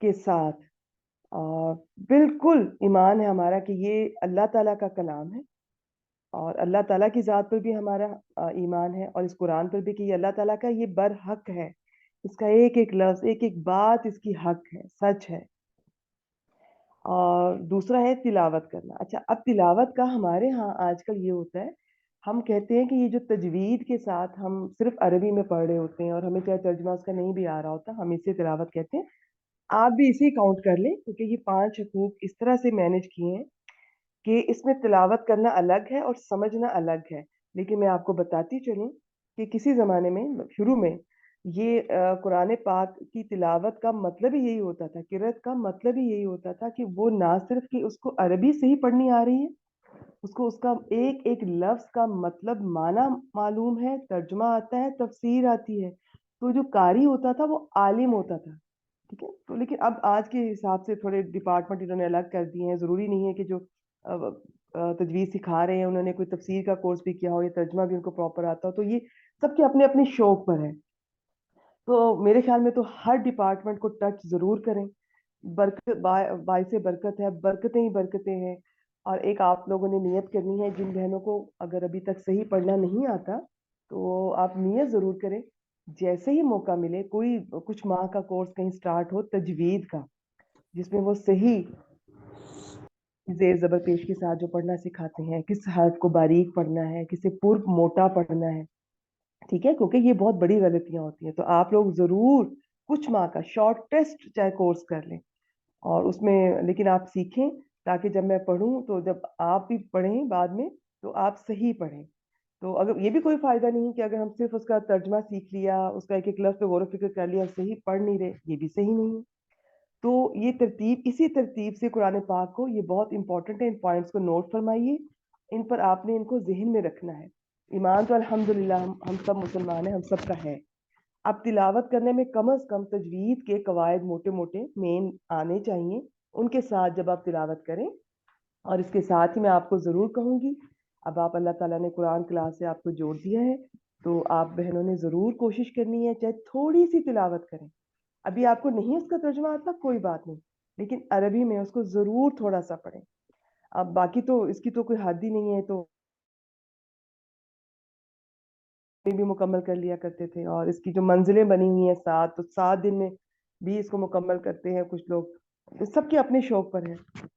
کے ساتھ بالکل ایمان ہے ہمارا کہ یہ اللہ تعالیٰ کا کلام ہے، اور اللہ تعالیٰ کی ذات پر بھی ہمارا ایمان ہے، اور اس قرآن پر بھی کہ یہ اللہ تعالیٰ کا یہ برحق ہے، اس کا ایک ایک لفظ ایک ایک بات اس کی حق ہے، سچ ہے۔ اور دوسرا ہے تلاوت کرنا۔ اچھا، اب تلاوت کا ہمارے ہاں آج کل یہ ہوتا ہے، ہم کہتے ہیں کہ یہ جو تجوید کے ساتھ ہم صرف عربی میں پڑھ رہے ہوتے ہیں اور ہمیں چاہے ترجمہ اس کا نہیں بھی آ رہا ہوتا، ہم اسے تلاوت کہتے ہیں۔ آپ بھی اسی کاؤنٹ کر لیں، کیونکہ یہ 5 حقوق اس طرح سے مینج کیے ہیں کہ اس میں تلاوت کرنا الگ ہے اور سمجھنا الگ ہے۔ لیکن میں آپ کو بتاتی چلوں کہ کسی زمانے میں شروع میں یہ قرآن پاک کی تلاوت کا مطلب ہی یہی ہوتا تھا، قرأت کا مطلب ہی یہی ہوتا تھا کہ وہ نہ صرف کہ اس کو عربی سے ہی پڑھنی آ رہی ہے، اس کو اس کا ایک ایک لفظ کا مطلب معنی معلوم ہے، ترجمہ آتا ہے، تفسیر آتی ہے۔ تو جو قاری ہوتا تھا وہ عالم ہوتا تھا، ٹھیک ہے۔ تو لیکن اب آج کے حساب سے تھوڑے ڈپارٹمنٹ انہوں نے الگ کر دیے ہیں، ضروری نہیں ہے کہ جو تجویز سکھا رہے ہیں انہوں نے کوئی تفسیر کا کورس بھی کیا ہو یا ترجمہ بھی ان کو پراپر آتا ہو، تو یہ سب کے اپنے اپنے شوق پر ہے۔ تو میرے خیال میں تو ہر ڈپارٹمنٹ کو ٹچ ضرور کریں، برکت باعث برکت ہے، برکتیں ہی برکتیں ہیں۔ اور ایک آپ لوگوں نے نیت کرنی ہے، جن بہنوں کو اگر ابھی تک صحیح پڑھنا نہیں آتا تو آپ نیت ضرور کریں، جیسے ہی موقع ملے کوئی کچھ ماہ کا کورس کہیں سٹارٹ ہو تجوید کا، جس میں وہ صحیح زیر زبر پیش کے ساتھ جو پڑھنا سکھاتے ہیں، کس حرف کو باریک پڑھنا ہے، کسے پر موٹا پڑھنا ہے، ٹھیک ہے، کیونکہ یہ بہت بڑی غلطیاں ہوتی ہیں۔ تو آپ لوگ ضرور کچھ ماہ کا شارٹیسٹ چاہے کورس کر لیں، اور اس میں لیکن آپ سیکھیں، تاکہ جب میں پڑھوں تو جب آپ بھی پڑھیں بعد میں تو آپ صحیح پڑھیں۔ تو اگر یہ بھی کوئی فائدہ نہیں کہ اگر ہم صرف اس کا ترجمہ سیکھ لیا، اس کا ایک ایک لفظ پہ غور و فکر کر لیا اور صحیح پڑھ نہیں رہے، یہ بھی صحیح نہیں ہے۔ تو یہ ترتیب، اسی ترتیب سے قرآن پاک کو، یہ بہت امپورٹنٹ ہے، ان پوائنٹس کو نوٹ فرمائیے، ان پر آپ نے ان کو ذہن میں رکھنا ہے۔ ایمان تو الحمدللہ ہم سب مسلمان ہیں، ہم سب کا ہے۔ اب تلاوت کرنے میں کم از کم تجوید کے قواعد موٹے موٹے مین آنے چاہیے، ان کے ساتھ جب آپ تلاوت کریں۔ اور اس کے ساتھ ہی میں آپ کو ضرور کہوں گی، اب آپ اللہ تعالیٰ نے قرآن کلاس سے آپ کو جوڑ دیا ہے، تو آپ بہنوں نے ضرور کوشش کرنی ہے، چاہے تھوڑی سی تلاوت کریں۔ ابھی آپ کو نہیں اس کا ترجمہ آتا کوئی بات نہیں، لیکن عربی میں اس کو ضرور تھوڑا سا پڑھیں۔ اب باقی تو اس کی تو کوئی حد ہی نہیں ہے، تو بھی مکمل کر لیا کرتے تھے، اور اس کی جو منزلیں بنی ہوئی ہیں 7، تو 7 دن میں بھی اس کو مکمل کرتے ہیں کچھ لوگ، سب کے اپنے شوق پر ہے۔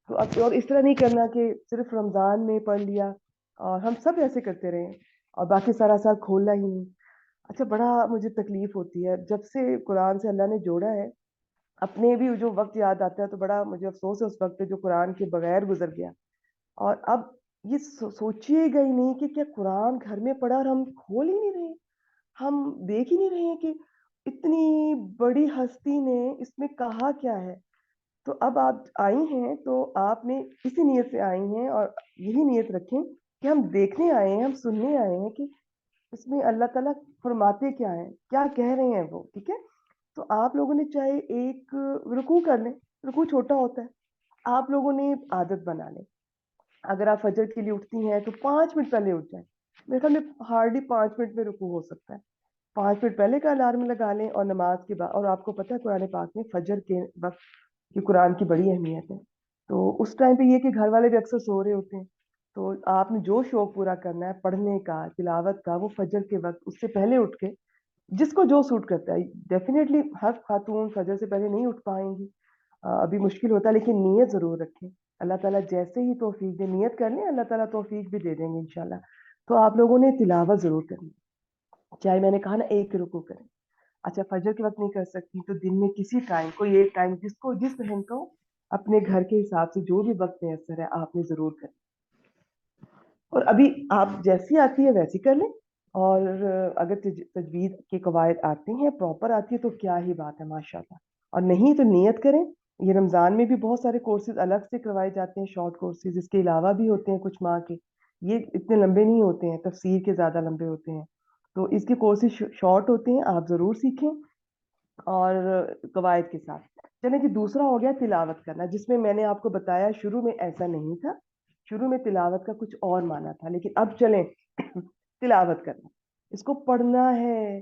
تو اب اور اس طرح نہیں کرنا کہ صرف رمضان میں پڑھ لیا، اور ہم سب ایسے کرتے رہے اور باقی سارا سال کھولنا ہی نہیں۔ اچھا، بڑا مجھے تکلیف ہوتی ہے جب سے قرآن سے اللہ نے جوڑا ہے، اپنے بھی جو وقت یاد آتا ہے تو بڑا مجھے افسوس ہے اس وقت پہ جو قرآن کے بغیر گزر گیا۔ اور اب یہ سوچیے گا ہی نہیں کہ کیا قرآن گھر میں پڑھا اور ہم کھول ہی نہیں رہے، ہم دیکھ ہی نہیں رہے ہیں کہ اتنی بڑی ہستی نے اس میں کہا کیا ہے۔ تو اب آپ آئی ہیں تو آپ نے اسی نیت سے آئی ہیں، اور یہی نیت رکھیں کہ ہم دیکھنے آئے ہیں، ہم سننے آئے ہیں کہ اس میں اللہ تعالیٰ فرماتے کیا ہیں، کیا کہہ رہے ہیں وہ، ٹھیک ہے۔ تو آپ لوگوں نے چاہے ایک رکوع کر لیں، رکوع چھوٹا ہوتا ہے، آپ لوگوں نے عادت بنا لیں، اگر آپ فجر کے لیے اٹھتی ہیں تو 5 منٹ پہلے اٹھ جائیں۔ میرے خیال میں ہارڈلی 5 منٹ میں رکوع ہو سکتا ہے، 5 منٹ پہلے کا الارم لگا لیں، اور نماز کے بعد، اور آپ کو پتہ ہے قرآن پاک میں فجر کے وقت کی قرآن کی بڑی اہمیت ہے، تو اس ٹائم پہ یہ کہ گھر والے بھی اکثر سو رہے ہوتے ہیں، تو آپ نے جو شوق پورا کرنا ہے پڑھنے کا، تلاوت کا، وہ فجر کے وقت اس سے پہلے اٹھ کے، جس کو جو سوٹ کرتا ہے۔ ڈیفینیٹلی ہر خاتون فجر سے پہلے نہیں اٹھ پائیں گی، ابھی مشکل ہوتا ہے، لیکن نیت ضرور رکھیں، اللہ تعالیٰ جیسے ہی توفیق دے، نیت کر لیں، اللہ تعالیٰ توفیق بھی دے دیں گے انشاءاللہ۔ تو آپ لوگوں نے تلاوت ضرور کرنی، چاہے میں نے کہا نا ایک رکوع کریں۔ اچھا، فجر کے وقت نہیں کر سکتی تو دن میں کسی ٹائم، کوئی ایک ٹائم جس کو جس بہن کو اپنے گھر کے حساب سے جو بھی وقت میسر ہے آپ نے ضرور کریں۔ اور ابھی آپ جیسی آتی ہے ویسی کر لیں، اور اگر تجوید کے قواعد آتے ہیں پراپر آتی ہے تو کیا ہی بات ہے، ماشاءاللہ۔ اور نہیں تو نیت کریں، یہ رمضان میں بھی بہت سارے کورسز الگ سے کروائے جاتے ہیں، شارٹ کورسز اس کے علاوہ بھی ہوتے ہیں کچھ ماہ کے، یہ اتنے لمبے نہیں ہوتے ہیں، تفسیر کے زیادہ لمبے ہوتے ہیں، تو اس کے کورسز شارٹ ہوتے ہیں، آپ ضرور سیکھیں اور قواعد کے ساتھ چلیں۔ کہ دوسرا ہو گیا تلاوت کرنا، جس میں میں نے آپ کو بتایا شروع میں ایسا نہیں تھا، شروع میں تلاوت کا کچھ اور معنی تھا، لیکن اب چلیں تلاوت کرنا، اس کو پڑھنا ہے،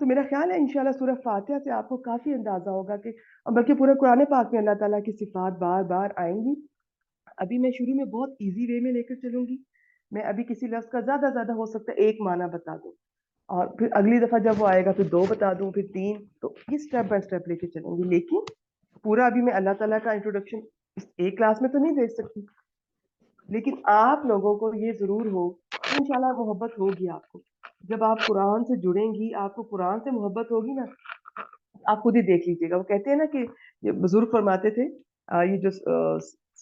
تو میرا خیال ہے انشاءاللہ سورہ فاتحہ سے آپ کو کافی اندازہ ہوگا کہ، اور بلکہ پورا قرآن پاک میں اللہ تعالیٰ کی صفات بار بار آئیں گی. ابھی میں شروع میں بہت ایزی وے میں لے کر چلوں گی. میں ابھی کسی لفظ کا زیادہ زیادہ ہو سکتا ہے ایک معنی بتا دوں، اور پھر اگلی دفعہ جب وہ آئے گا پھر 2 بتا دوں، پھر 3. تو یہ اسٹیپ بائی اسٹیپ لے کے چلیں گی. لیکن پورا ابھی میں اللہ تعالیٰ کا انٹروڈکشن اس ایک کلاس میں تو نہیں دے سکتی، لیکن آپ لوگوں کو یہ ضرور ہو، انشاءاللہ محبت ہوگی آپ کو. جب آپ قرآن سے جڑیں گی، آپ کو قرآن سے محبت ہوگی نا، آپ خود ہی دیکھ لیجیے گا. وہ کہتے ہیں نا کہ یہ بزرگ فرماتے تھے، یہ جو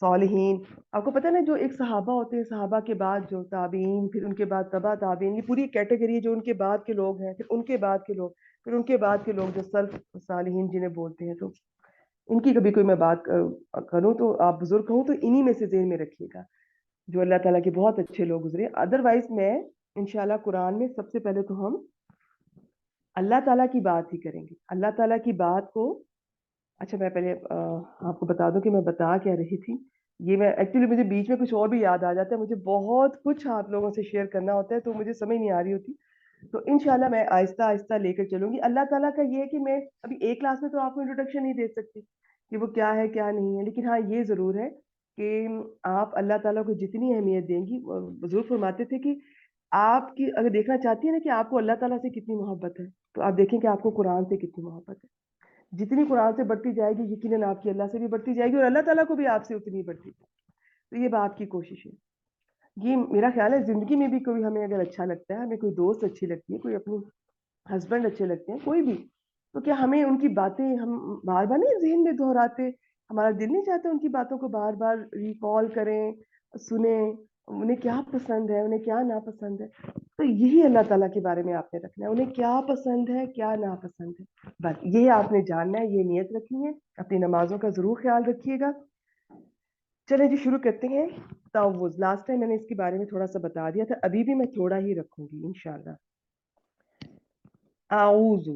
صالحین، آپ کو پتہ ہے نا جو ایک صحابہ ہوتے ہیں، صحابہ کے بعد جو تابعین، پھر ان کے بعد تبع تابعین، یہ پوری کیٹیگری جو ان کے بعد کے لوگ ہیں، پھر ان کے بعد کے لوگ، پھر ان کے بعد کے لوگ جو سلف صالحین جنہیں بولتے ہیں. تو ان کی کبھی کوئی میں بات کروں تو آپ بزرگ کہوں تو انہی میں سے ذہن میں رکھیے گا جو اللہ تعالیٰ کے بہت اچھے لوگ گزرے. ادروائز میں انشاءاللہ قرآن میں سب سے پہلے تو ہم اللہ تعالیٰ کی بات ہی کریں گے. اللہ تعالیٰ کی بات کو، اچھا میں پہلے آپ کو بتا دوں کہ میں بتا کیا رہی تھی. یہ میں ایکچولی مجھے بیچ میں کچھ اور بھی یاد آ جاتا ہے، مجھے بہت کچھ آپ لوگوں سے شیئر کرنا ہوتا ہے تو مجھے سمجھ نہیں آ رہی ہوتی. تو انشاءاللہ میں آہستہ آہستہ لے کر چلوں گی. اللہ تعالیٰ کا یہ ہے کہ میں ابھی ایک کلاس میں تو آپ کو انٹروڈکشن نہیں دے سکتی کہ وہ کیا ہے کیا نہیں ہے، لیکن ہاں یہ ضرور ہے کہ آپ اللہ تعالیٰ کو جتنی اہمیت دیں گی، بزرگ فرماتے تھے کہ آپ کی اگر دیکھنا چاہتی ہیں نا کہ آپ کو اللہ تعالیٰ سے کتنی محبت ہے، تو آپ دیکھیں کہ آپ کو قرآن سے کتنی محبت ہے. جتنی قرآن سے بڑھتی جائے گی یقیناً آپ کی اللہ سے بھی بڑھتی جائے گی، اور اللہ تعالیٰ کو بھی آپ سے اتنی بڑھتی جائے گی. تو یہ بات کی کوشش ہے. یہ میرا خیال ہے زندگی میں بھی کوئی ہمیں اگر اچھا لگتا ہے، ہمیں کوئی دوست اچھی لگتی ہے، کوئی اپنی ہسبینڈ اچھے لگتے ہیں، کوئی بھی، تو کیا ہمیں ان کی باتیں ہم بار بار نہیں ذہن میں دہراتے؟ ہمارا دل نہیں چاہتا ان کی باتوں کو بار بار ریکال کریں، سنیں، انہیں کیا پسند ہے، انہیں کیا ناپسند ہے. تو یہی اللہ تعالیٰ کے بارے میں آپ نے رکھنا ہے، انہیں کیا پسند ہے کیا ناپسند ہے، بس یہ آپ نے جاننا ہے، یہ نیت رکھنی ہے. اپنی نمازوں کا ضرور خیال رکھیے گا. چلیں جی شروع کرتے ہیں. تعوذ، لاسٹ ٹائم میں نے اس کے بارے میں تھوڑا سا بتا دیا تھا، ابھی بھی میں تھوڑا ہی رکھوں گی انشاءاللہ. اعوذ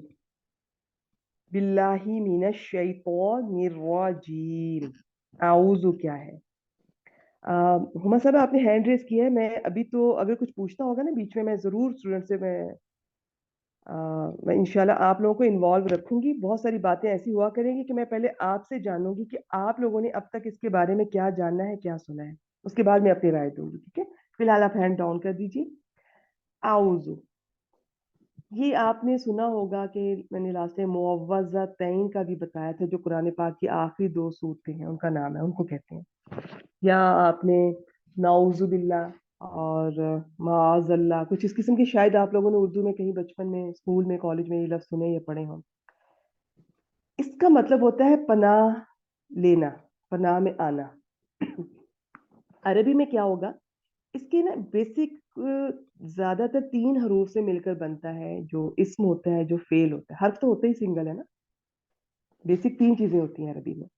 باللہ من الشیطان الرجیم. اعوذ کیا ہے؟ ہما صاحب آپ نے ہینڈ ریز کیا ہے. میں ابھی تو اگر کچھ پوچھنا ہوگا نا بیچ میں ضرور اسٹوڈنٹ سے میں انشاءاللہ آپ لوگوں کو انوالو رکھوں گی. بہت ساری باتیں ایسی ہوا کریں گی کہ میں پہلے آپ سے جانوں گی کہ آپ لوگوں نے اب تک اس کے بارے میں کیا جاننا ہے کیا سنا ہے، اس کے بعد میں اپنی رائے دوں گی. ٹھیک ہے، فی الحال آپ ہینڈ ڈاؤن کر دیجیے. اعوذ، یہ آپ نے سنا ہوگا کہ میں نے لاسٹ ٹائم معوذتین کا بھی بتایا تھا، جو قرآن پاک کی آخری 2 صورتیں ہیں ان کا نام ہے، ان کو کہتے ہیں. یا آپ نے نعوذ باللہ اور معاذ اللہ، کچھ اس قسم کی شاید آپ لوگوں نے اردو میں کہیں بچپن میں اسکول میں کالج میں یہ لفظ سنے یا پڑھے ہوں. اس کا مطلب ہوتا ہے پناہ لینا، پناہ میں آنا. عربی میں کیا ہوگا؟ اس کے نا بیسک زیادہ تر 3 حروف سے مل کر بنتا ہے، جو اسم ہوتا ہے، جو فعل ہوتا ہے. حرف تو ہوتا ہی سنگل ہے نا. بیسک 3 چیزیں ہوتی ہیں عربی میں،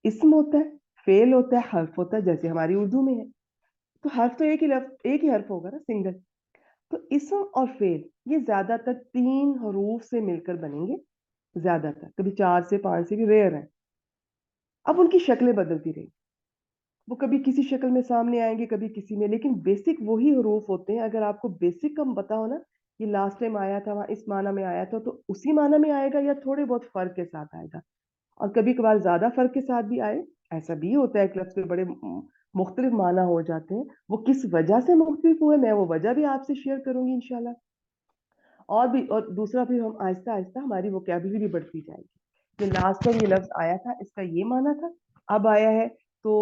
اسم ہوتا ہے، فعل ہوتا ہے، حرف ہوتا ہے، جیسے ہماری اردو میں ہے. تو حرف تو ایک ہی حرف ہوگا نا، سنگل. تو اسم اور فعل یہ زیادہ تر 3 حروف سے مل کر بنیں گے، زیادہ تر کبھی 4 سے 5 سے بھی ریئر ہیں. اب ان کی شکلیں بدلتی رہی، وہ کبھی کسی شکل میں سامنے آئیں گے کبھی کسی میں، لیکن بیسک وہی حروف ہوتے ہیں. اگر آپ کو بیسک کا پتا ہو نا، یہ لاسٹ ٹائم آیا تھا وہاں اس معنی میں آیا تھا، تو اسی معنی میں آئے گا یا تھوڑے بہت فرق کے ساتھ آئے گا، اور کبھی کبھار زیادہ فرق کے ساتھ بھی آئے. ایسا بھی ہوتا ہے ایک لفظ کے بڑے مختلف معنی ہو جاتے ہیں. وہ کس وجہ سے مختلف ہوئے میں وہ وجہ بھی آپ سے شیئر کروں گی انشاءاللہ. اور دوسرا پھر ہم آہستہ آہستہ ہماری ووکیبلری بڑھتی جائے گی کہ لاسٹ ٹائم یہ لفظ آیا تھا اس کا یہ معنی تھا، اب آیا ہے تو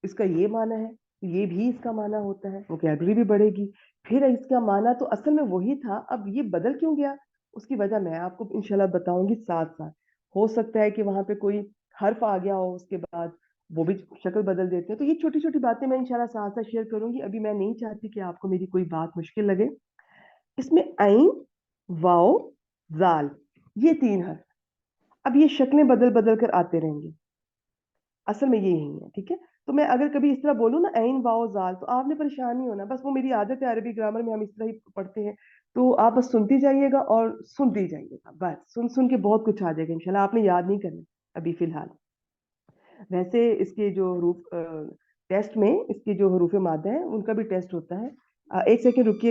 اس کا یہ معنی ہے، یہ بھی اس کا معنی ہوتا ہے. ووکیبلری بھی بڑھے گی. پھر اس کا معنی تو اصل میں وہی تھا، اب یہ بدل کیوں گیا، اس کی وجہ میں آپ کو انشاءاللہ بتاؤں گی ساتھ ساتھ. ہو سکتا ہے کہ وہاں پہ کوئی حرف آ گیا ہو، اس کے بعد وہ بھی شکل بدل دیتے ہیں. تو یہ چھوٹی چھوٹی باتیں میں انشاءاللہ ساتھ ساتھ شیئر کروں گی. ابھی میں نہیں چاہتی کہ آپ کو میری کوئی بات مشکل لگے. اس میں عین، واو، زال، یہ 3 حرف. اب یہ شکلیں بدل بدل کر آتے رہیں گے، اصل میں یہ نہیں ہے. ٹھیک ہے، تو میں اگر کبھی اس طرح بولوں نا عین واو زال، تو آپ نے پریشان نہیں ہونا، بس وہ میری عادت ہے، عربی گرامر میں ہم اس طرح ہی پڑھتے ہیں. تو آپ بس سنتی جائیے گا اور سنتی جائیے گا، بس سن سن کے بہت کچھ آ جائے گا انشاءاللہ. آپ نے یاد نہیں کرنا ابھی فی الحال. ویسے اس کے جو حروف ٹیسٹ میں اس کے جو حروف مادہ ہیں ان کا بھی ٹیسٹ ہوتا ہے. ایک سیکنڈ رکیے.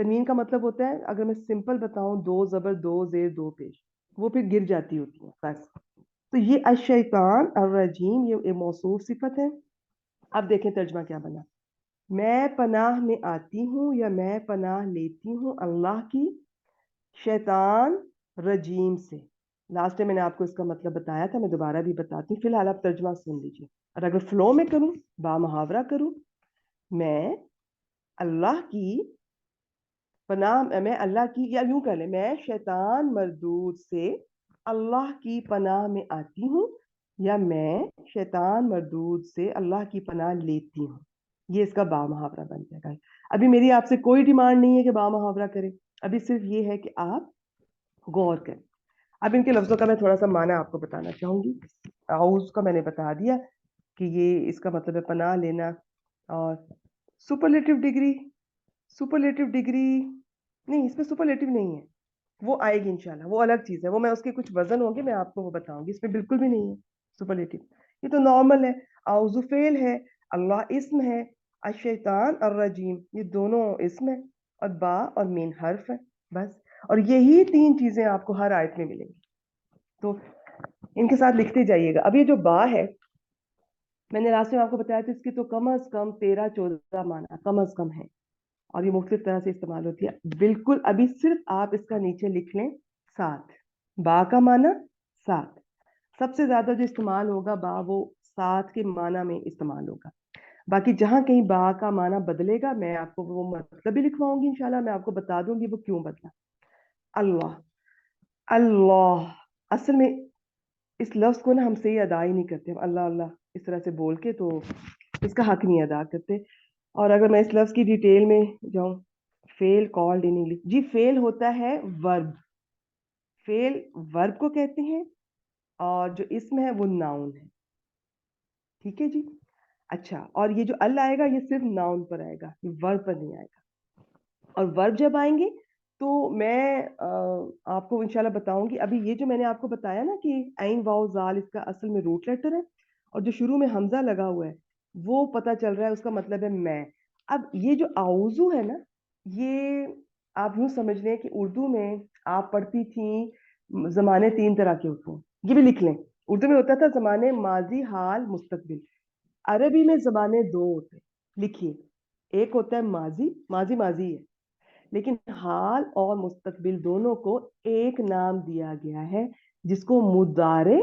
تنوین کا مطلب ہوتا ہے, اگر میں سمپل بتاؤں, 2 زبر 2 زیر 2 پیش, وہ پھر گر جاتی ہوتی ہیں بس. تو یہ الشیطان الرجیم یہ موصوف صفت ہے. اب دیکھیں ترجمہ کیا بنا. میں پناہ میں آتی ہوں یا میں پناہ لیتی ہوں اللہ کی شیطان رجیم سے. لاسٹ ٹائم میں نے آپ کو اس کا مطلب بتایا تھا, میں دوبارہ بھی بتاتی ہوں. فی الحال آپ ترجمہ سن لیجیے, اور اگر فلو میں کروں, با محاورہ کروں, میں اللہ کی پناہ, میں اللہ کی, یا یوں کر لیں, میں شیطان مردود سے اللہ کی پناہ میں آتی ہوں یا میں شیطان مردود سے اللہ کی پناہ لیتی ہوں. یہ اس کا با محاورہ بن جائے گا. ابھی میری آپ سے کوئی ڈیمانڈ نہیں ہے کہ با محاورہ کریں, ابھی صرف یہ ہے کہ آپ غور کریں. اب ان کے لفظوں کا میں تھوڑا سا معنی آپ کو بتانا چاہوں گی. اعوذ کا میں نے بتا دیا کہ یہ اس کا مطلب ہے پناہ لینا, اور سپرلیٹو ڈگری نہیں, اس میں سپرلیٹو نہیں ہے, وہ آئے گی انشاءاللہ, وہ الگ چیز ہے, وہ میں اس کے کچھ وزن ہوں گے, میں آپ کو وہ بتاؤں گی. اس میں بالکل بھی نہیں ہے سپرلیٹو, یہ تو نارمل ہے. اعوذ فعل ہے, اللہ اسم ہے, الشیطان الرجیم یہ دونوں اسم ہے, اور با اور مین حرف ہے بس. اور یہی 3 چیزیں آپ کو ہر آیت میں ملیں گی, تو ان کے ساتھ لکھتے جائیے گا. اب یہ جو با ہے, میں نے راستے میں آپ کو بتایا تھا, اس کی تو کم از کم 13-14 معنی کم از کم ہے, اور یہ مختلف طرح سے استعمال ہوتی ہے. بالکل ابھی صرف آپ اس کا نیچے لکھ لیں 7. با کا معنی 7, سب سے زیادہ جو استعمال ہوگا با وہ 7 کے معنی میں استعمال ہوگا. باقی جہاں کہیں با کا معنی بدلے گا, میں آپ کو وہ مطلب بھی لکھواؤں گی انشاءاللہ, میں آپ کو بتا دوں گی وہ کیوں بدلا. اللہ, اللہ اصل میں اس لفظ کو نا ہم صحیح ادا ہی نہیں کرتے, اللہ اللہ اس طرح سے بول کے, تو اس کا حق نہیں ادا کرتے. اور اگر میں اس لفظ کی ڈیٹیل میں جاؤں, فیل کالڈ ان انگلش, جی فیل ہوتا ہے ورب, فیل ورب کو کہتے ہیں, اور جو اسم ہے وہ ناؤن ہے. ٹھیک ہے جی. اچھا, اور یہ جو ال آئے گا یہ صرف ناؤن پر آئے گا, یہ ورب پر نہیں آئے گا. اور ورب جب آئیں گے تو میں آپ کو انشاءاللہ بتاؤں گی. ابھی یہ جو میں نے آپ کو بتایا نا کہ عین واو زال اس کا اصل میں روٹ لیٹر ہے, اور جو شروع میں حمزہ لگا ہوا ہے وہ پتہ چل رہا ہے اس کا مطلب ہے میں. اب یہ جو اعوذو ہے نا, یہ آپ یوں سمجھ لیں کہ اردو میں آپ پڑھتی تھیں زمانے 3 طرح کے ہوتے ہیں, یہ بھی لکھ لیں. اردو میں ہوتا تھا زمانے ماضی, حال, مستقبل. عربی میں زمانے 2 ہوتے ہیں, لکھیے. ایک ہوتا ہے ماضی, ماضی ماضی ہے, لیکن حال اور مستقبل دونوں کو ایک نام دیا گیا ہے جس کو مضارع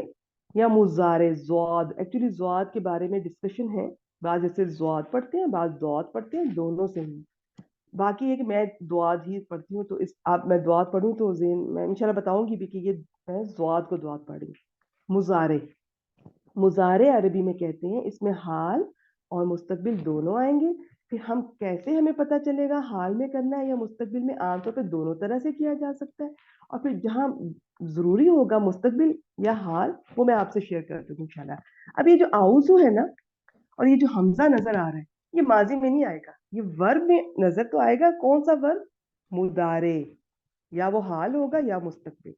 یا مضارع, زواد, ایکچولی زواد کے بارے میں ڈسکشن ہے, بعض ایسے زواد پڑھتے ہیں, بعض دواد پڑھتے ہیں, دونوں سے ہی. باقی ہے کہ میں دواد ہی پڑھتی ہوں, تو اس آپ میں دواد پڑھوں تو میں انشاءاللہ بتاؤں گی بھی کہ یہ میں زواد کو دواد پڑھ رہی. مضارع, مضارع عربی میں کہتے ہیں, اس میں حال اور مستقبل دونوں آئیں گے. پھر ہم کیسے ہمیں پتہ چلے گا حال میں کرنا ہے یا مستقبل میں؟ عام طور پہ دونوں طرح سے کیا جا سکتا ہے, اور پھر جہاں ضروری ہوگا مستقبل یا حال, وہ میں آپ سے شیئر کر دوں گی انشاءاللہ. اب یہ جو اعوذ ہے نا, اور یہ جو حمزہ نظر آ رہا ہے, یہ ماضی میں نہیں آئے گا, یہ ورب میں نظر تو آئے گا. کون سا ورب؟ مضارع, یا وہ حال ہوگا یا مستقبل.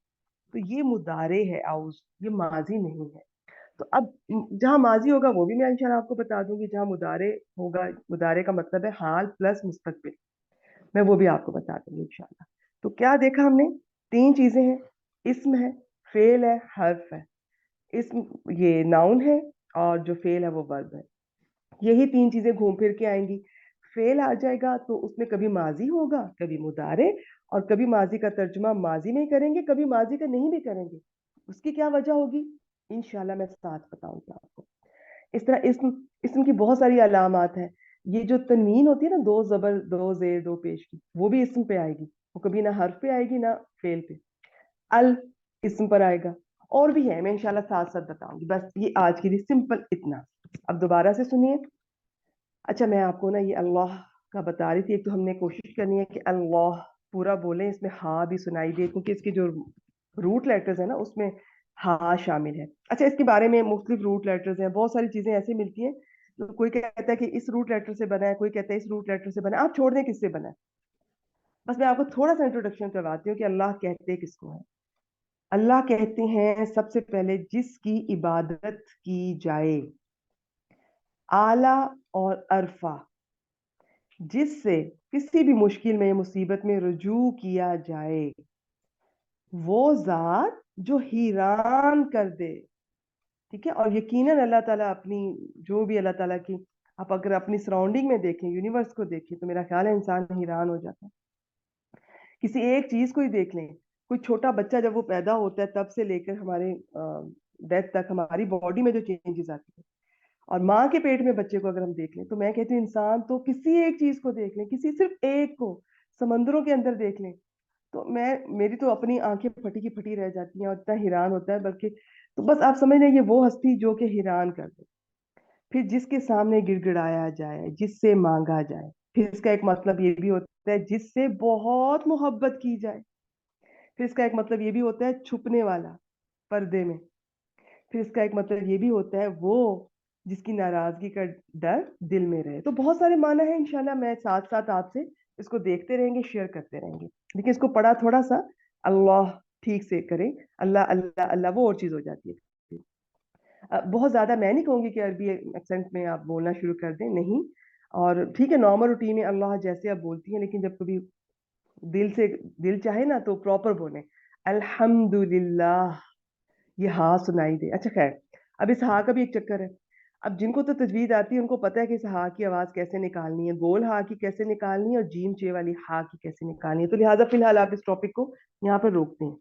تو یہ مضارع ہے اعوذ, یہ ماضی نہیں ہے. تو اب جہاں ماضی ہوگا وہ بھی میں انشاءاللہ آپ کو بتا دوں گی, جہاں مضارع ہوگا, مضارع کا مطلب ہے حال پلس مستقبل, میں وہ بھی آپ کو بتا دوں گی انشاءاللہ. تو کیا دیکھا ہم نے؟ 3 چیزیں ہیں, اسم ہے, فعل ہے, حرف ہے. اسم یہ ناؤن ہے, اور جو فعل ہے وہ ورب ہے. یہی 3 چیزیں گھوم پھر کے آئیں گی. فعل آ جائے گا تو اس میں کبھی ماضی ہوگا, کبھی مضارع, اور کبھی ماضی کا ترجمہ ماضی میں کریں گے, کبھی ماضی کا نہیں بھی کریں گے. اس کی کیا وجہ ہوگی انشاءاللہ میں ساتھ بتاؤں گی آپ کو. اس طرح اسم کی بہت ساری علامات ہیں. یہ جو تنوین ہوتی ہے نا, 2 زبر 2 زیر 2 پیش کی, وہ بھی اسم پہ آئے گی, وہ کبھی نہ حرف پہ آئے گی نہ فعل پہ. ال اسم پر آئے گا, اور بھی ہے, میں انشاءاللہ ساتھ ساتھ بتاؤں گی. بس یہ آج کے لیے سمپل اتنا. اب دوبارہ سے سنیے. اچھا, میں آپ کو نا یہ اللہ کا بتا رہی تھی. ایک تو ہم نے کوشش کرنی ہے کہ اللہ پورا بولیں, اس میں ہاں بھی سنائی دے, کیونکہ اس کے جو روٹ لیٹرز ہیں نا اس میں ہاں شامل ہے. اچھا, اس کے بارے میں مختلف روٹ لیٹرز ہیں, بہت ساری چیزیں ایسی ملتی ہیں. کوئی کہتا ہے کہ اس روٹ لیٹر سے بنا ہے, کوئی کہتا ہے اس روٹ لیٹر سے بنا ہے. آپ چھوڑ دیں کس سے بنا ہے, بس میں آپ کو تھوڑا سا انٹروڈکشن کرواتی ہوں کہ اللہ کہتے کس کو ہے. اللہ کہتے ہیں سب سے پہلے جس کی عبادت کی جائے, اعلیٰ اور عرفہ. جس سے کسی بھی مشکل میں مصیبت میں رجوع کیا جائے، وہ ذات جو حیران کر دے. ٹھیک ہے. اور یقیناً اللہ تعالیٰ اپنی جو بھی اللہ تعالیٰ کی، آپ اگر اپنی سراؤنڈنگ میں دیکھیں، یونیورس کو دیکھیں، تو میرا خیال ہے انسان حیران ہو جاتا ہے. کسی ایک چیز کو ہی دیکھ لیں. کوئی چھوٹا بچہ جب وہ پیدا ہوتا ہے تب سے لے کر ہمارے ڈیتھ تک ہماری باڈی میں جو چینجز آتی ہیں، اور ماں کے پیٹ میں بچے کو اگر ہم دیکھ لیں، تو میں کہتی ہوں انسان تو کسی ایک چیز کو دیکھ لیں، کسی صرف ایک کو سمندروں کے اندر دیکھ لیں، تو میری تو اپنی آنکھیں پھٹی کی پھٹی رہ جاتی ہیں، اور اتنا حیران ہوتا ہے. بلکہ تو بس آپ سمجھ لیں یہ وہ ہستی جو کہ حیران کر دے. پھر جس کے سامنے گڑ گڑایا جائے، جس سے مانگا جائے. پھر اس کا ایک مطلب یہ بھی ہوتا ہے جس سے بہت محبت کی جائے. پھر اس کا ایک مطلب یہ بھی ہوتا ہے چھپنے والا، پردے میں. پھر اس کا ایک مطلب یہ بھی ہوتا ہے وہ جس کی ناراضگی کا ڈر دل میں رہے. تو بہت سارے معنی ہیں. انشاءاللہ میں ساتھ ساتھ آپ سے اس کو دیکھتے رہیں گے، شیئر کرتے رہیں گے. لیکن اس کو پڑھا تھوڑا سا اللہ ٹھیک سے کریں. اللہ اللہ اللہ وہ اور چیز ہو جاتی ہے. بہت زیادہ میں نہیں کہوں گی کہ عربی ایکسنٹ میں آپ بولنا شروع کر دیں، نہیں. اور ٹھیک ہے، نارمل روٹین میں اللہ جیسے آپ بولتی ہیں، لیکن جب کبھی دل سے دل چاہے نا تو پراپر بولیں. الحمدللہ. یہ ہاں سنائی دے. اچھا خیر، اب اس ہاں کا بھی ایک چکر ہے. اب جن کو تو تجوید آتی ہے ان کو پتہ ہے کہ اس ہاں کی آواز کیسے نکالنی ہے، گول ہاں کی کیسے نکالنی ہے، اور جیم چے والی ہاں کی کیسے نکالنی ہے. تو لہٰذا فی الحال آپ اس ٹاپک کو یہاں پر روکتے ہیں.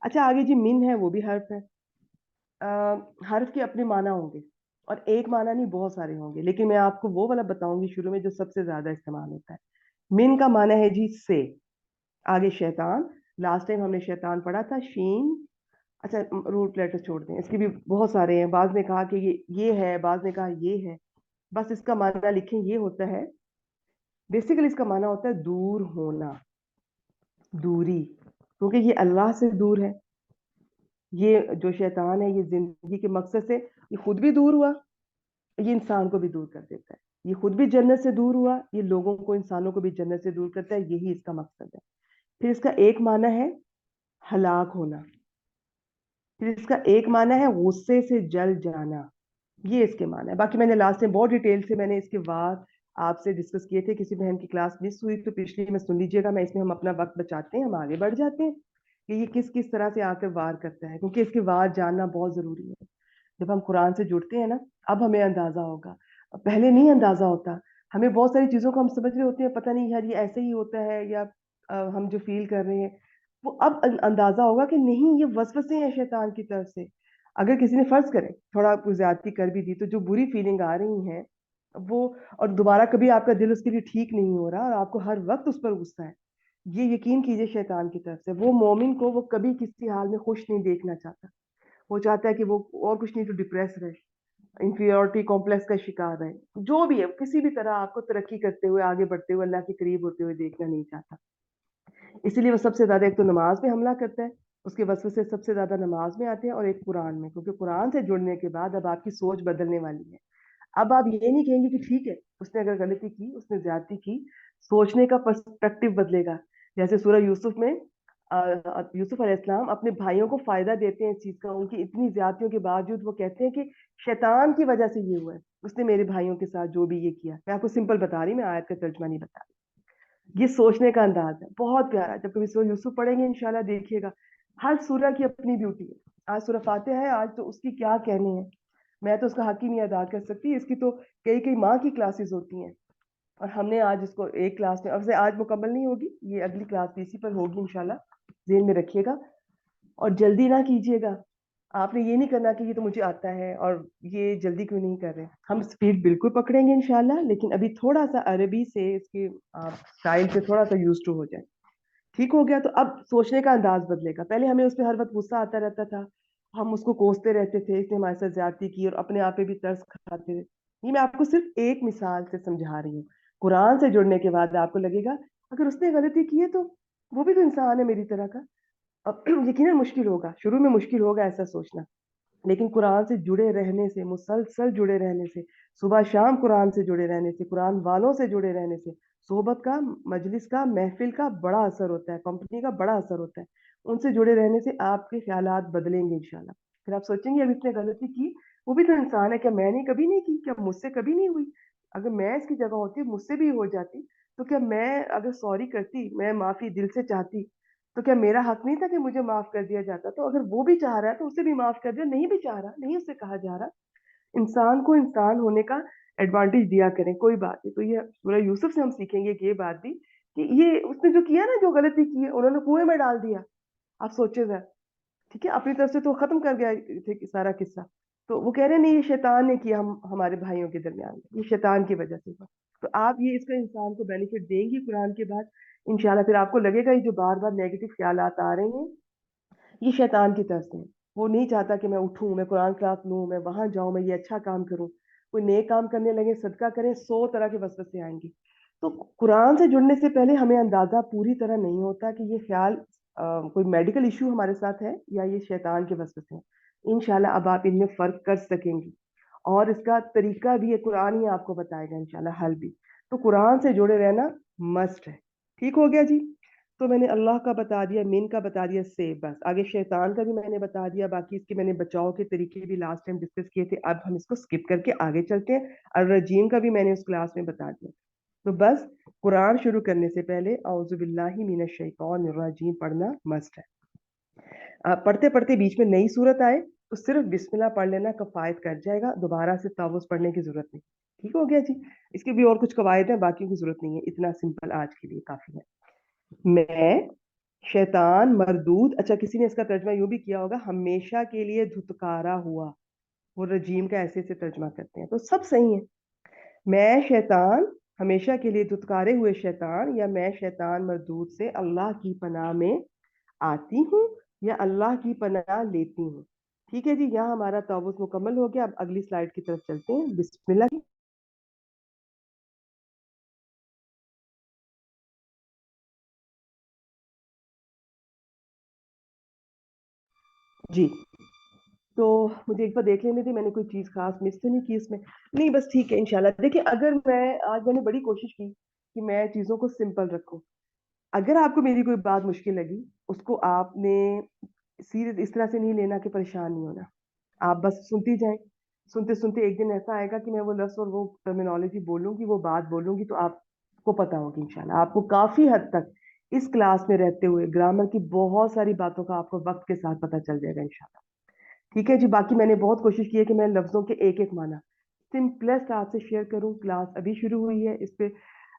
اچھا آگے جی، من ہے وہ بھی حرف ہے. حرف کے اپنے معنی ہوں گے، اور ایک معنی نہیں بہت سارے ہوں گے، لیکن میں آپ کو وہ والا بتاؤں گی شروع میں جو سب سے زیادہ استعمال ہوتا ہے. من کا معنی ہے جی سے. آگے شیطان. لاسٹ ٹائم ہم نے شیطان پڑھا تھا شین. اچھا روٹ لیٹر چھوڑ دیں، اس کے بھی بہت سارے ہیں. بعض نے کہا کہ یہ ہے، بعض نے کہا یہ ہے. بس اس کا معنی لکھیں، یہ ہوتا ہے بیسیکلی اس کا معنی ہوتا ہے دور ہونا، دوری. کیونکہ یہ اللہ سے دور ہے. یہ جو شیطان ہے یہ زندگی کے مقصد سے یہ خود بھی دور ہوا، یہ انسان کو بھی دور کر دیتا ہے. یہ خود بھی جنت سے دور ہوا، یہ لوگوں کو، انسانوں کو بھی جنت سے دور کرتا ہے. یہی اس کا مقصد ہے. پھر اس کا ایک معنی ہے ہلاک ہونا. پھر اس کا ایک معنی ہے غصے سے جل جانا. یہ اس کے معنی ہے. باقی میں نے لاسٹ میں بہت ڈیٹیل سے میں نے اس کے بعد آپ سے ڈسکس کیے تھے. کسی بہن کی کلاس مس ہوئی تو پچھلی میں سن لیجیے گا. میں اس میں ہم اپنا وقت بچاتے ہیں، ہم آگے بڑھ جاتے ہیں کہ یہ کس کس طرح سے آ کر وار کرتا ہے، کیونکہ اس کے وار جاننا بہت ضروری ہے. جب ہم قرآن سے جڑتے ہیں نا، اب ہمیں اندازہ ہوگا. پہلے نہیں اندازہ ہوتا. ہمیں بہت ساری چیزوں کو ہم سمجھ رہے ہوتے ہیں، پتہ نہیں یار یہ ایسے ہی ہوتا ہے، یا ہم جو فیل کر رہے ہیں وہ اب اندازہ ہوگا کہ نہیں، یہ وسوسے ہیں شیطان کی طرف سے. اگر کسی نے فرض کرے تھوڑا کوئی زیادتی کر بھی دی، تو جو بری فیلنگ آ رہی ہیں وہ، اور دوبارہ کبھی آپ کا دل اس کے لیے ٹھیک نہیں ہو رہا اور آپ کو ہر وقت اس پر غصہ ہے، یہ یقین کیجئے شیطان کی طرف سے. وہ مومن کو وہ کبھی کسی حال میں خوش نہیں دیکھنا چاہتا. وہ چاہتا ہے کہ وہ اور کچھ نہیں تو ڈپریس رہے، انفیریورٹی کمپلیکس کا شکار رہے. جو بھی ہے کسی بھی طرح آپ کو ترقی کرتے ہوئے، آگے بڑھتے ہوئے، اللہ کے قریب ہوتے ہوئے دیکھنا نہیں چاہتا. اسی لیے وہ سب سے زیادہ ایک تو نماز میں حملہ کرتا ہے، اس کے وسوسے سب سے زیادہ نماز میں آتے ہیں، اور ایک قرآن میں. کیونکہ قرآن سے جڑنے کے بعد اب آپ کی سوچ بدلنے والی ہے. اب آپ یہ نہیں کہیں گے کہ ٹھیک ہے اس نے اگر غلطی کی، اس نے زیادتی کی، سوچنے کا پرسپیکٹو بدلے گا. جیسے سورہ یوسف میں یوسف علیہ السلام اپنے بھائیوں کو فائدہ دیتے ہیں اس چیز کا. ان کی اتنی زیادتیوں کے باوجود وہ کہتے ہیں کہ شیطان کی وجہ سے یہ ہوا ہے، اس نے میرے بھائیوں کے ساتھ جو بھی یہ کیا. میں آپ کو سمپل بتا رہی، میں آیت کا ترجمہ نہیں بتا رہی. یہ سوچنے کا انداز ہے بہت پیارا. جب کبھی سورہ یوسف پڑھیں گے انشاءاللہ دیکھیے گا، ہر سورہ کی اپنی بیوٹی ہے. آج سورہ فاتحہ ہے، آج تو اس کی کیا کہنے ہیں. میں تو اس کا حق ہی نہیں ادا کر سکتی. اس کی تو کئی کئی ماہ کی کلاسز ہوتی ہیں، اور ہم نے آج اس کو ایک کلاس میں، اب سے آج مکمل نہیں ہوگی، یہ اگلی کلاس بھی اسی پر ہوگی انشاءاللہ. ذہن میں رکھیے گا اور جلدی نہ کیجیے گا. آپ نے یہ نہیں کرنا کہ یہ تو مجھے آتا ہے اور یہ جلدی کیوں نہیں کر رہے. ہم سپیڈ بالکل پکڑیں گے انشاءاللہ، لیکن ابھی تھوڑا سا عربی سے اس کے اسٹائل سے تھوڑا سا یوز ٹو ہو جائے. ٹھیک ہو گیا؟ تو اب سوچنے کا انداز بدلے گا. پہلے ہمیں اس پہ ہر وقت غصہ آتا رہتا تھا، ہم اس کو کوستے رہتے تھے، اس نے ہمارے ساتھ زیادتی کی، اور اپنے آپ پہ بھی ترس کھاتے تھے. یہ میں آپ کو صرف ایک مثال سے سمجھا رہی ہوں. قرآن سے جڑنے کے بعد آپ کو لگے گا اگر اس نے غلطی کی ہے تو وہ بھی تو انسان ہے میری طرح کا. اب یقیناً مشکل ہوگا، شروع میں مشکل ہوگا ایسا سوچنا، لیکن قرآن سے جڑے رہنے سے، مسلسل جڑے رہنے سے، صبح شام قرآن سے جڑے رہنے سے، قرآن والوں سے جڑے رہنے سے، صحبت کا، مجلس کا، محفل کا بڑا اثر ہوتا ہے، کمپنی کا بڑا اثر ہوتا ہے. ان سے جڑے رہنے سے آپ کے خیالات بدلیں گے انشاءاللہ. پھر آپ سوچیں گے اب اس نے غلطی کی، وہ بھی تو انسان ہے، کیا میں نے کبھی نہیں کی، کیا مجھ سے کبھی نہیں ہوئی. اگر میں اس کی جگہ ہوتی مجھ سے بھی ہو جاتی تو کیا میں اگر سوری کرتی, میں معافی دل سے چاہتی, تو کیا میرا حق نہیں تھا کہ مجھے معاف کر دیا جاتا؟ تو اگر وہ بھی چاہ رہا ہے تو اسے بھی معاف کر دیا, نہیں بھی چاہ رہا نہیں اسے کہا جا رہا. انسان کو انسان ہونے کا ایڈوانٹیج دیا کریں, کوئی بات نہیں. تو یہ سورہ یوسف سے ہم سیکھیں گے کہ یہ بات بھی کہ یہ اس نے جو کیا نا, جو غلطی کی ہے, انہوں نے کنویں میں ڈال دیا. آپ سوچے ذرا, ٹھیک ہے, اپنی طرف سے تو ختم کر گیا تھے سارا قصہ. تو وہ کہہ رہے نہیں, یہ شیطان نے کیا ہمارے بھائیوں کے درمیان, یہ شیطان کی وجہ سے ہوا. تو آپ یہ اس کا انسان کو بینیفٹ دیں گی قرآن کے بعد انشاءاللہ. پھر آپ کو لگے گا یہ جو بار بار نیگیٹو خیالات آ رہے ہیں یہ شیطان کی طرف سے ہیں. وہ نہیں چاہتا کہ میں اٹھوں, میں قرآن کلاس لوں, میں وہاں جاؤں, میں یہ اچھا کام کروں, کوئی نیک کام کرنے لگے, صدقہ کریں, 100 طرح کے وسوسے آئیں گی. تو قرآن سے جڑنے سے پہلے ہمیں اندازہ پوری طرح نہیں ہوتا کہ یہ خیال کوئی میڈیکل ایشو ہمارے ساتھ ہے یا یہ شیطان کے وسوسے ہیں. انشاءاللہ اب آپ ان میں فرق کر سکیں گی, اور اس کا طریقہ بھی ہے قرآن ہی آپ کو بتائے گا انشاءاللہ, حل بھی. تو قرآن سے جڑے رہنا مسٹ ہے. ٹھیک ہو گیا جی. تو میں نے اللہ کا بتا دیا, من کا بتا دیا, سے بس. آگے شیطان کا بھی میں نے بتا دیا, باقی اس کے میں نے بچاؤ کے طریقے بھی لاسٹ ٹائم ڈسکس کیے تھے. اب ہم اس کو سکپ کر کے آگے چلتے ہیں. الرجیم کا بھی میں نے اس کلاس میں بتا دیا. تو بس قرآن شروع کرنے سے پہلے اعوذ باللہ من الشیطان الرجیم پڑھنا مسٹ ہے. پڑھتے پڑھتے بیچ میں نئی صورت آئے تو صرف بسم اللہ پڑھ لینا کفایت کر جائے گا, دوبارہ سے تعوذ پڑھنے کی ضرورت نہیں. ٹھیک ہو گیا جی. اس کے بھی اور کچھ قواعد ہیں, باقی کی ضرورت نہیں ہے, اتنا سمپل آج کے لیے کافی ہے. میں شیطان مردود, اچھا کسی نے اس کا ترجمہ یوں بھی کیا ہوگا, ہمیشہ کے لیے دھتکارا ہوا. وہ رجیم کا ایسے سے ترجمہ کرتے ہیں, تو سب صحیح ہے. میں شیطان, ہمیشہ کے لیے دھتکارے ہوئے شیطان, یا میں شیطان مردود سے اللہ کی پناہ میں آتی ہوں یا اللہ کی پناہ لیتی ہوں. ٹھیک ہے جی, یہاں ہمارا تعوذ مکمل ہو گیا. اب اگلی سلائیڈ کی طرف چلتے ہیں. بسم اللہ. جی, تو مجھے ایک بار دیکھ لینے تھی, میں نے کوئی چیز خاص مس تو نہیں کی اس میں. نہیں بس ٹھیک ہے انشاءاللہ. دیکھیں, اگر میں نے بڑی کوشش کی کہ میں چیزوں کو سمپل رکھوں. اگر آپ کو میری کوئی بات مشکل لگی, اس کو آپ نے سیریس اس طرح سے نہیں لینا کہ پریشان نہیں ہونا. آپ بس سنتی جائیں, سنتے سنتے ایک دن ایسا آئے گا کہ میں وہ لفظ اور وہ ٹرمینالوجی بولوں گی, وہ بات بولوں گی, تو آپ کو پتا ہوگی انشاءاللہ. آپ کو کافی حد تک اس کلاس میں رہتے ہوئے گرامر کی بہت ساری باتوں کا آپ کو وقت کے ساتھ پتا چل جائے گا انشاءاللہ. ٹھیک ہے جی. باقی میں نے بہت کوشش کی ہے کہ میں لفظوں کے ایک ایک معنی سمپلسٹ آپ سے شیئر کروں. کلاس ابھی شروع ہوئی ہے, اس پہ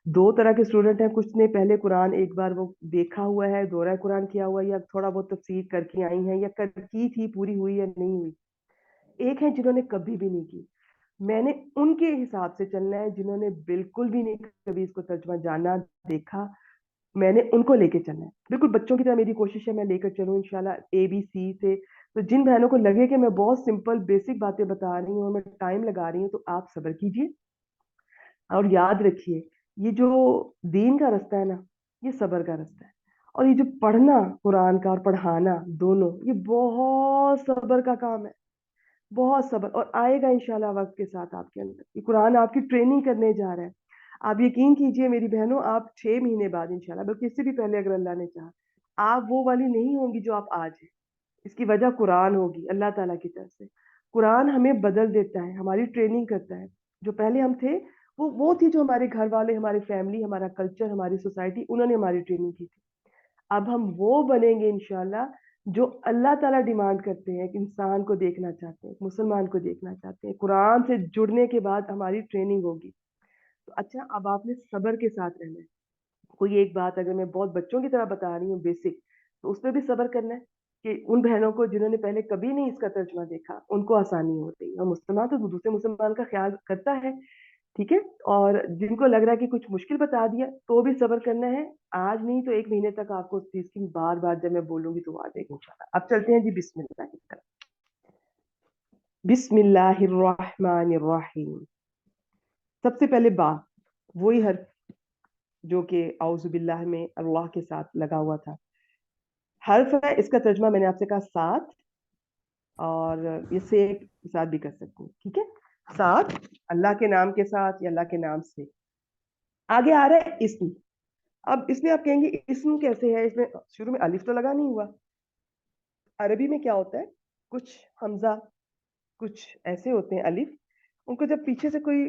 2 طرح کے اسٹوڈنٹ ہیں. کچھ نے پہلے قرآن ایک بار وہ دیکھا ہوا ہے, دورہ قرآن کیا ہوا ہے, یا تھوڑا بہت تفسیر کر کے آئی ہیں, یا کی تھی, پوری ہوئی یا نہیں ہوئی. ایک ہے جنہوں نے کبھی بھی نہیں کی. میں نے ان کے حساب سے چلنا ہے. جنہوں نے بالکل بھی نہیں کبھی اس کو ترجمہ جانا دیکھا, میں نے ان کو لے کے چلنا ہے. بالکل بچوں کی طرح میری کوشش ہے میں لے کر چلوں انشاءاللہ, اے بی سی سے. تو جن بہنوں کو لگے کہ میں بہت سمپل بیسک باتیں بتا رہی ہوں, میں ٹائم لگا رہی ہوں, تو آپ صبر کیجیے اور یاد رکھیے, یہ جو دین کا رستہ ہے نا, یہ صبر کا رستہ ہے. اور یہ جو پڑھنا قرآن کا اور پڑھانا دونوں, یہ بہت صبر کا کام ہے, بہت صبر. اور آئے گا انشاءاللہ وقت کے ساتھ آپ کے اندر. یہ قرآن آپ کی ٹریننگ کرنے جا رہا ہے. آپ یقین کیجئے میری بہنوں, آپ 6 مہینے بعد انشاءاللہ, بلکہ اس سے بھی پہلے اگر اللہ نے چاہا, آپ وہ والی نہیں ہوں گی جو آپ آج ہیں. اس کی وجہ قرآن ہوگی, اللہ تعالیٰ کی طرف سے. قرآن ہمیں بدل دیتا ہے, ہماری ٹریننگ کرتا ہے. جو پہلے ہم تھے وہ تھی جو ہمارے گھر والے, ہماری فیملی, ہمارا کلچر, ہماری سوسائٹی, انہوں نے ہماری ٹریننگ کی تھی. اب ہم وہ بنیں گے انشاءاللہ جو اللہ تعالیٰ ڈیمانڈ کرتے ہیں, ایک انسان کو دیکھنا چاہتے ہیں, ایک مسلمان کو دیکھنا چاہتے ہیں. قرآن سے جڑنے کے بعد ہماری ٹریننگ ہوگی. تو اچھا, اب آپ نے صبر کے ساتھ رہنا ہے. کوئی ایک بات اگر میں بہت بچوں کی طرح بتا رہی ہوں بیسک, تو اس پہ بھی صبر کرنا ہے کہ ان بہنوں کو جنہوں نے پہلے کبھی نہیں اس کا ترجمہ دیکھا, ان کو آسانی ہوتی ہے. اور مسلمان تو دوسرے مسلمان کا خیال کرتا ہے, ٹھیک ہے. اور جن کو لگ رہا ہے کہ کچھ مشکل بتا دیا, تو بھی صبر کرنا ہے. آج نہیں تو 1 مہینے تک آپ کو اس چیز کی بار بار جب میں بولوں گی تو آ جائے گی انشاءاللہ. اب چلتے ہیں جی بسم اللہ کی طرف. بسم اللہ الرحمن الرحیم. سب سے پہلے با, وہی حرف جو کہ اعوذ باللہ میں اللہ کے ساتھ لگا ہوا تھا. حرف ہے, اس کا ترجمہ میں نے آپ سے کہا ساتھ, اور یہ سے کے ساتھ بھی کر سکتے ہیں. ٹھیک ہے, ساتھ, اللہ کے نام کے ساتھ یا اللہ کے نام سے. آگے آ رہا ہے اسم. اب اس میں آپ کہیں گے اسم کیسے ہے, اس میں شروع میں الف تو لگا نہیں ہوا. عربی میں کیا ہوتا ہے, کچھ حمزہ, کچھ ایسے ہوتے ہیں الف, ان کو جب پیچھے سے کوئی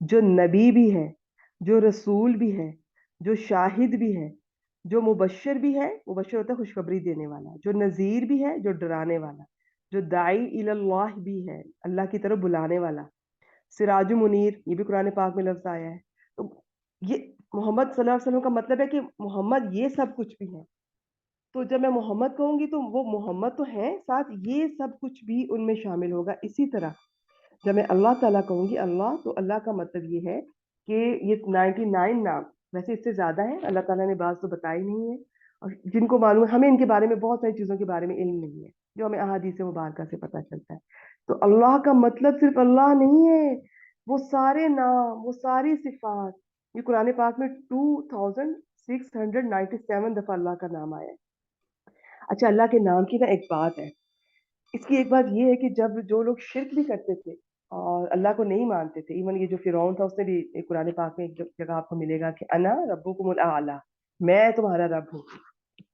جو نبی بھی ہے، جو رسول بھی ہے، جو شاہد بھی ہے، جو مبشر بھی ہے، مبشر ہوتا ہے خوشخبری دینے والا، جو نذیر بھی ہے، جو ڈرانے والا، جو داعی الی اللہ بھی ہے، اللہ کی طرف بلانے والا، سراج منیر، یہ بھی قرآن پاک میں لفظ آیا ہے. تو یہ محمد صلی اللہ علیہ وسلم کا مطلب ہے کہ محمد یہ سب کچھ بھی ہے. تو جب میں محمد کہوں گی تو وہ محمد تو ہیں، ساتھ یہ سب کچھ بھی ان میں شامل ہوگا. اسی طرح جب میں اللہ تعالیٰ کہوں گی اللہ، تو اللہ کا مطلب یہ ہے کہ یہ 99 نام، ویسے اس سے زیادہ ہیں، اللہ تعالیٰ نے بعض تو بتائی نہیں ہے، اور جن کو معلوم ہے، ہمیں ان کے بارے میں بہت ساری چیزوں کے بارے میں علم نہیں ہے جو ہمیں احادیث مبارکہ سے پتہ چلتا ہے. تو اللہ کا مطلب صرف اللہ نہیں ہے، وہ سارے نام، وہ ساری صفات. یہ قرآن پاک میں 2697 دفعہ اللہ کا نام آیا ہے. اچھا، اللہ کے نام کی نا ایک بات ہے، اس کی ایک بات یہ ہے کہ جب جو لوگ شرک بھی کرتے تھے اور اللہ کو نہیں مانتے تھے، ایون یہ جو فرعون تھا، اس نے بھی ایک قرآن پاک میں ایک جگہ آپ کو ملے گا کہ انا ربکم الاعلی، میں تمہارا رب ہوں.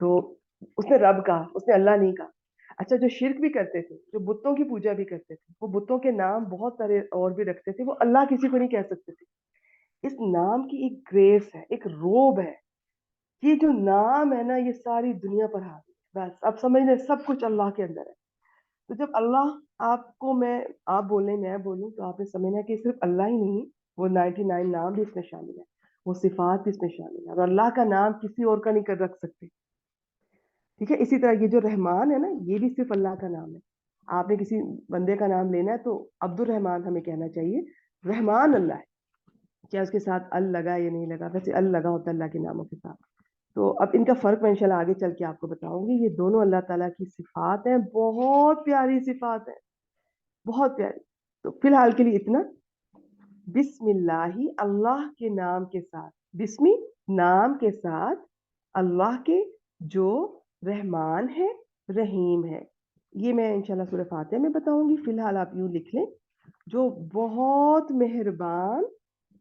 تو اس نے رب کہا، اس نے اللہ نہیں کہا. اچھا، جو شرک بھی کرتے تھے، جو بتوں کی پوجا بھی کرتے تھے، وہ بتوں کے نام بہت سارے اور بھی رکھتے تھے، وہ اللہ کسی کو نہیں کہہ سکتے تھے. اس نام کی ایک گریس ہے، ایک روب ہے. یہ جو نام ہے نا، یہ ساری دنیا پر حاوی ہے. بس اب سمجھ لیں سب کچھ اللہ کے اندر ہے. تو جب اللہ آپ کو آپ بولیں، میں بولوں، تو آپ نے سمجھنا کہ صرف اللہ ہی نہیں، وہ 99 نام بھی اس میں شامل ہے، وہ صفات بھی اس میں شامل ہے، اور اللہ کا نام کسی اور کا نہیں کر رکھ سکتے. ٹھیک ہے. اسی طرح یہ جو رحمان ہے نا، یہ بھی صرف اللہ کا نام ہے. آپ نے کسی بندے کا نام لینا ہے تو عبد الرحمان ہمیں کہنا چاہیے. رحمان اللہ ہے. کیا اس کے ساتھ ال لگا یا نہیں لگا؟ ویسے ال لگا ہوتا ہے اللہ کے ناموں کے ساتھ. تو اب ان کا فرق میں انشاءاللہ آگے چل کے آپ کو بتاؤں گی. یہ دونوں اللہ تعالیٰ کی صفات ہیں، بہت پیاری صفات ہیں، بہت پیاری. تو فی الحال کے لیے اتنا. بسم اللہ، اللہ کے نام کے ساتھ، بسمی نام کے ساتھ، اللہ کے جو رحمان ہے، رحیم ہے. یہ میں انشاءاللہ سورہ فاتحہ میں بتاؤں گی. فی الحال آپ یوں لکھ لیں، جو بہت مہربان،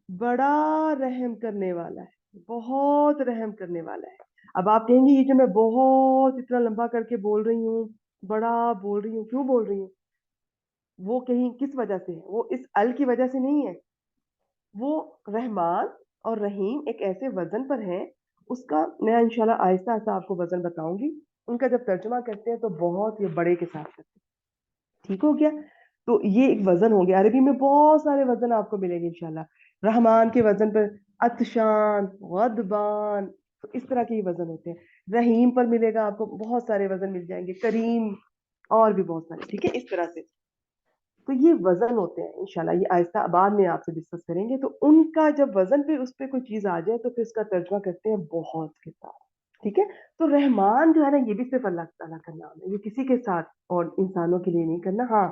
بڑا رحم کرنے والا ہے، بہت رحم کرنے والا ہے. اب آپ کہیں گے یہ جو میں بہت اتنا لمبا کر کے بول رہی ہوں، بڑا بول رہی ہوں، کیوں بول رہی ہوں؟ وہ کہیں کس وجہ سے ہے؟ وہ اس ال کی وجہ سے نہیں ہے. وہ رحمان اور رحیم ایک ایسے وزن پر ہیں، اس کا میں انشاءاللہ آہستہ آہستہ آپ کو وزن بتاؤں گی. ان کا جب ترجمہ کرتے ہیں تو بہت یہ بڑے کے ساتھ کرتے ہیں. ٹھیک ہو گیا؟ تو یہ ایک وزن ہو گیا. عربی میں بہت سارے وزن آپ کو ملیں گے انشاءاللہ. رحمان کے وزن پر عطشان، غضبان، تو اس طرح کے یہ وزن ہوتے ہیں. رحیم پر ملے گا آپ کو بہت سارے وزن مل جائیں گے، کریم، اور بھی بہت سارے. ٹھیک ہے، اس طرح سے. تو یہ وزن ہوتے ہیں انشاءاللہ. یہ آہستہ بعد میں آپ سے ڈسکس کریں گے. تو ان کا جب وزن پہ اس پہ کوئی چیز آ جائے تو پھر اس کا ترجمہ کرتے ہیں بہت کے ساتھ. ٹھیک ہے. تو رحمان جو ہے نا، یہ بھی صرف اللہ تعالیٰ کا نام ہے، یہ کسی کے ساتھ اور انسانوں کے لیے نہیں کرنا. ہاں،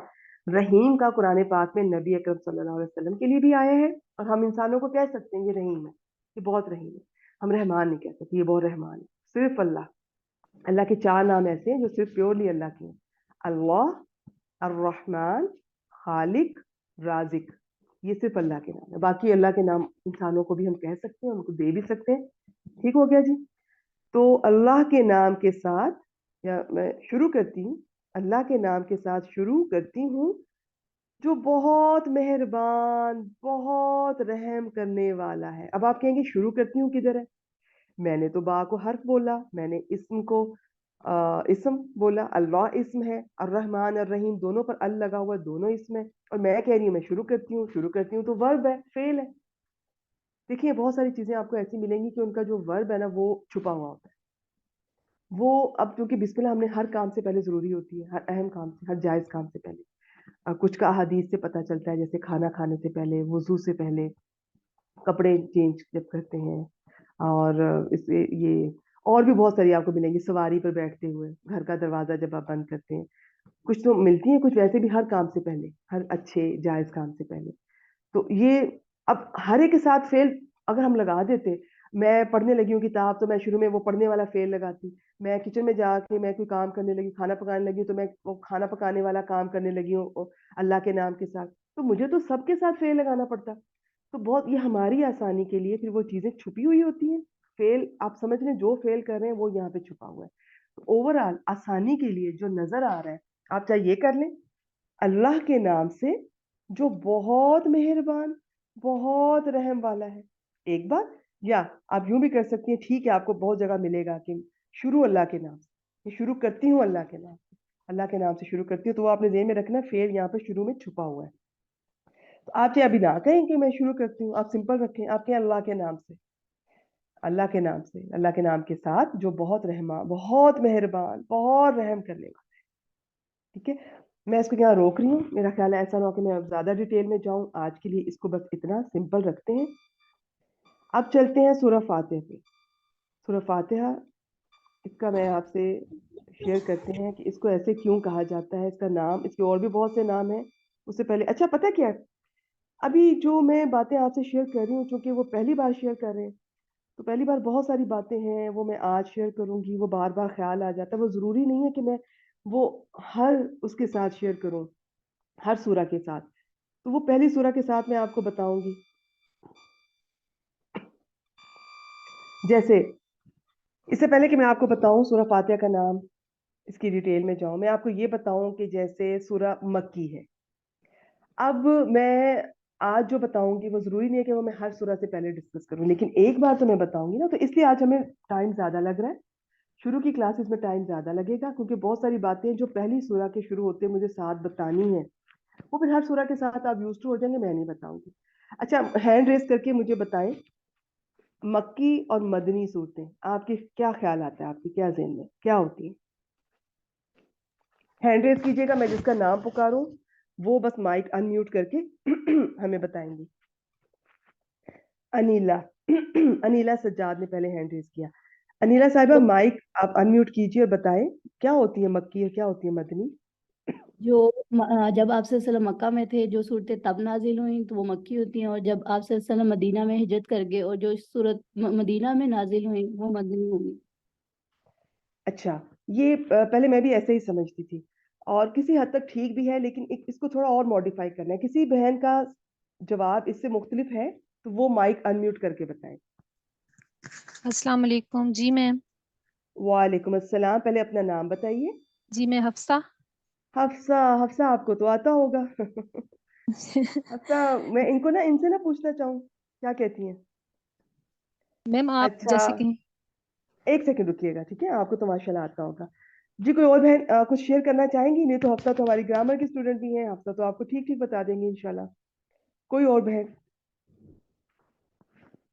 رحیم کا قرآن پاک میں نبی اکرم صلی اللہ علیہ وسلم کے لیے بھی آیا ہے، اور ہم انسانوں کو کہہ سکتے ہیں یہ رحیم ہے، یہ بہت رحیم ہے. ہم رحمان نہیں کہہ سکتے، یہ بہت رحمان ہے. صرف اللہ. اللہ کے 4 نام ایسے ہیں جو صرف پیورلی اللہ کے ہیں: اللہ، الرحمن، خالق، رازق. یہ صرف اللہ کے نام ہے. باقی اللہ کے نام انسانوں کو بھی ہم کہہ سکتے ہیں، ان کو دے بھی سکتے ہیں. ٹھیک ہو گیا جی؟ تو اللہ کے نام کے ساتھ، یا میں شروع کرتی ہوں، اللہ کے نام کے ساتھ شروع کرتی ہوں، جو بہت مہربان، بہت رحم کرنے والا ہے. اب آپ کہیں گے شروع کرتی ہوں کدھر ہے؟ میں نے تو با کو حرف بولا، میں نے اسم کو اسم بولا. اللہ اسم ہے، الرحمن الرحیم دونوں پر ال لگا ہوا ہے، دونوں اسم ہے. اور میں کہہ رہی ہوں میں شروع کرتی ہوں، شروع کرتی ہوں تو ورب ہے، فعل ہے. دیکھیے بہت ساری چیزیں آپ کو ایسی ملیں گی کہ ان کا جو ورب ہے نا، وہ چھپا ہوا ہوتا ہے. وہ اب چونکہ بسم اللہ ہم نے ہر کام سے پہلے ضروری ہوتی ہے، ہر اہم کام سے، ہر جائز کام سے پہلے. کچھ کا احادیث سے پتہ چلتا ہے، جیسے کھانا کھانے سے پہلے، وضو سے پہلے، کپڑے چینج جب کرتے ہیں، اور اس سے یہ اور بھی بہت ساری آپ کو ملیں گی. سواری پر بیٹھتے ہوئے، گھر کا دروازہ جب آپ بند کرتے ہیں، کچھ تو ملتی ہیں، کچھ ویسے بھی ہر کام سے پہلے، ہر اچھے جائز کام سے پہلے. تو یہ اب ہر ایک کے ساتھ فعل اگر ہم لگا دیتے، میں پڑھنے لگی ہوں کتاب تو میں شروع میں وہ پڑھنے والا فعل لگاتی. میں کچن میں جا کے میں کوئی کام کرنے لگی، کھانا پکانے لگی، تو میں وہ کھانا پکانے والا کام کرنے لگی ہوں اللہ کے نام کے ساتھ. تو مجھے تو سب کے ساتھ فعل لگانا پڑتا. تو بہت یہ ہماری آسانی کے لیے پھر وہ چیزیں چھپی ہوئی ہوتی ہیں. فعل آپ سمجھ لیں، جو فعل کر رہے ہیں وہ یہاں پہ چھپا ہوا ہے. تو اوور آل آسانی کے لیے جو نظر آ رہا ہے، آپ چاہے یہ کر لیں: اللہ کے نام سے جو بہت مہربان، بہت رحم والا ہے. ایک بار یا آپ یوں بھی کر سکتی ہیں, ٹھیک ہے آپ کو بہت جگہ ملے گا کہ شروع اللہ کے نام سے, یہ شروع کرتی ہوں اللہ کے نام سے, اللہ کے نام سے شروع کرتی ہوں, تو وہ آپ نے ذہن میں رکھنا فعل یہاں پہ شروع میں چھپا ہوا ہے. تو آپ چاہے ابھی نہ کہیں کہ میں شروع کرتی ہوں, آپ سمپل رکھیں, آپ کہیں اللہ کے نام سے, اللہ کے نام سے, اللہ کے نام کے ساتھ جو بہت رحمان, بہت مہربان, بہت رحم کرنے والا. ٹھیک ہے, میں اس کو یہاں روک رہی ہوں, میرا خیال ہے ایسا نہ ہو کہ میں اب زیادہ ڈیٹیل میں جاؤں. آج کے لیے اس کو بس اتنا سمپل رکھتے ہیں. اب چلتے ہیں سورہ فاتحہ پہ. سورہ فاتحہ اس کا میں آپ سے شیئر کرتے ہیں کہ اس کو ایسے کیوں کہا جاتا ہے, اس کا نام, اس کے اور بھی بہت سے نام ہیں. اس سے پہلے اچھا پتہ کیا ہے, ابھی جو میں باتیں آپ سے شیئر کر رہی ہوں, چونکہ وہ پہلی بار شیئر کر رہے ہیں, تو پہلی بار بہت ساری باتیں ہیں وہ میں آج شیئر کروں گی, وہ بار بار خیال آ جاتا ہے, وہ ضروری نہیں ہے کہ میں وہ ہر اس کے ساتھ شیئر کروں, ہر سورہ کے ساتھ. تو وہ پہلی سورہ کے ساتھ میں آپ کو بتاؤں گی. جیسے اس سے پہلے کہ میں آپ کو بتاؤں سورہ فاتحہ کا نام, اس کی ڈیٹیل میں جاؤں, میں آپ کو یہ بتاؤں کہ جیسے سورہ مکی ہے. اب میں آج جو بتاؤں گی وہ ضروری نہیں ہے کہ وہ میں ہر سورہ سے پہلے ڈسکس کروں, لیکن ایک بار تو میں بتاؤں گی نا, تو اس لیے آج ہمیں ٹائم زیادہ لگ رہا ہے. شروع کی کلاسز میں ٹائم زیادہ لگے گا کیونکہ بہت ساری باتیں جو پہلی سورہ کے شروع ہوتے ہیں مجھے ساتھ بتانی ہیں, وہ پھر ہر سورہ کے ساتھ آپ یوز ٹو ہو جائیں گے, میں نہیں بتاؤں گی. اچھا ہینڈ ریز کر کے مجھے بتائیں مکی اور مدنی صورتیں آپ کے کیا خیال آتا ہے, آپ کی کیا ذہن میں کیا ہوتی ہے؟ ہینڈ ریز کیجیے گا, میں جس کا نام پکاروں وہ بس مائک ان میوٹ کر کے ہمیں بتائیں گی. انیلا, انیلا سجاد نے پہلے ہینڈ ریز کیا. انیلا صاحبہ مائک آپ ان میوٹ کیجیے اور بتائیں کیا ہوتی ہے مکی اور کیا ہوتی ہے مدنی. جو جب آپ صلی اللہ علیہ وسلم مکہ میں تھے جو صورتیں تب نازل ہوئیں تو وہ مکی ہوتی ہیں, اور جب آپ صلی اللہ علیہ وسلم مدینہ میں ہجرت کر گئے اور جو صورت مدینہ میں نازل ہوئیں وہ مدنی ہوئی. اچھا, یہ پہلے میں بھی ایسے ہی سمجھتی تھی اور کسی حد تک ٹھیک بھی ہے, لیکن اس کو تھوڑا اور ماڈیفائی کرنا ہے. کسی بہن کا جواب اس سے مختلف ہے تو وہ مائک ان میوٹ کر کے بتائیں. السلام علیکم. جی میم. وعلیکم السلام, پہلے اپنا نام بتائیے. جی میں حفصہ. حفصہ, حفصہ آپ کو تو آتا ہوگا. حفصہ میں ان کو نا ان سے نہ پوچھنا چاہوں کیا کہتی ہیں. میم آپ اچھا جیسے کہ ایک سیکنڈ رکیے گا, ٹھیک ہے, آپ کو تو ماشاء اللہ آتا ہوگا. جی کوئی اور بہن کچھ شیئر کرنا چاہیں گی؟ نہیں تو حفصہ تو ہماری گرامر کی اسٹوڈنٹ بھی ہیں, حفصہ تو آپ کو ٹھیک ٹھیک بتا دیں گے انشاءاللہ. کوئی اور بہن؟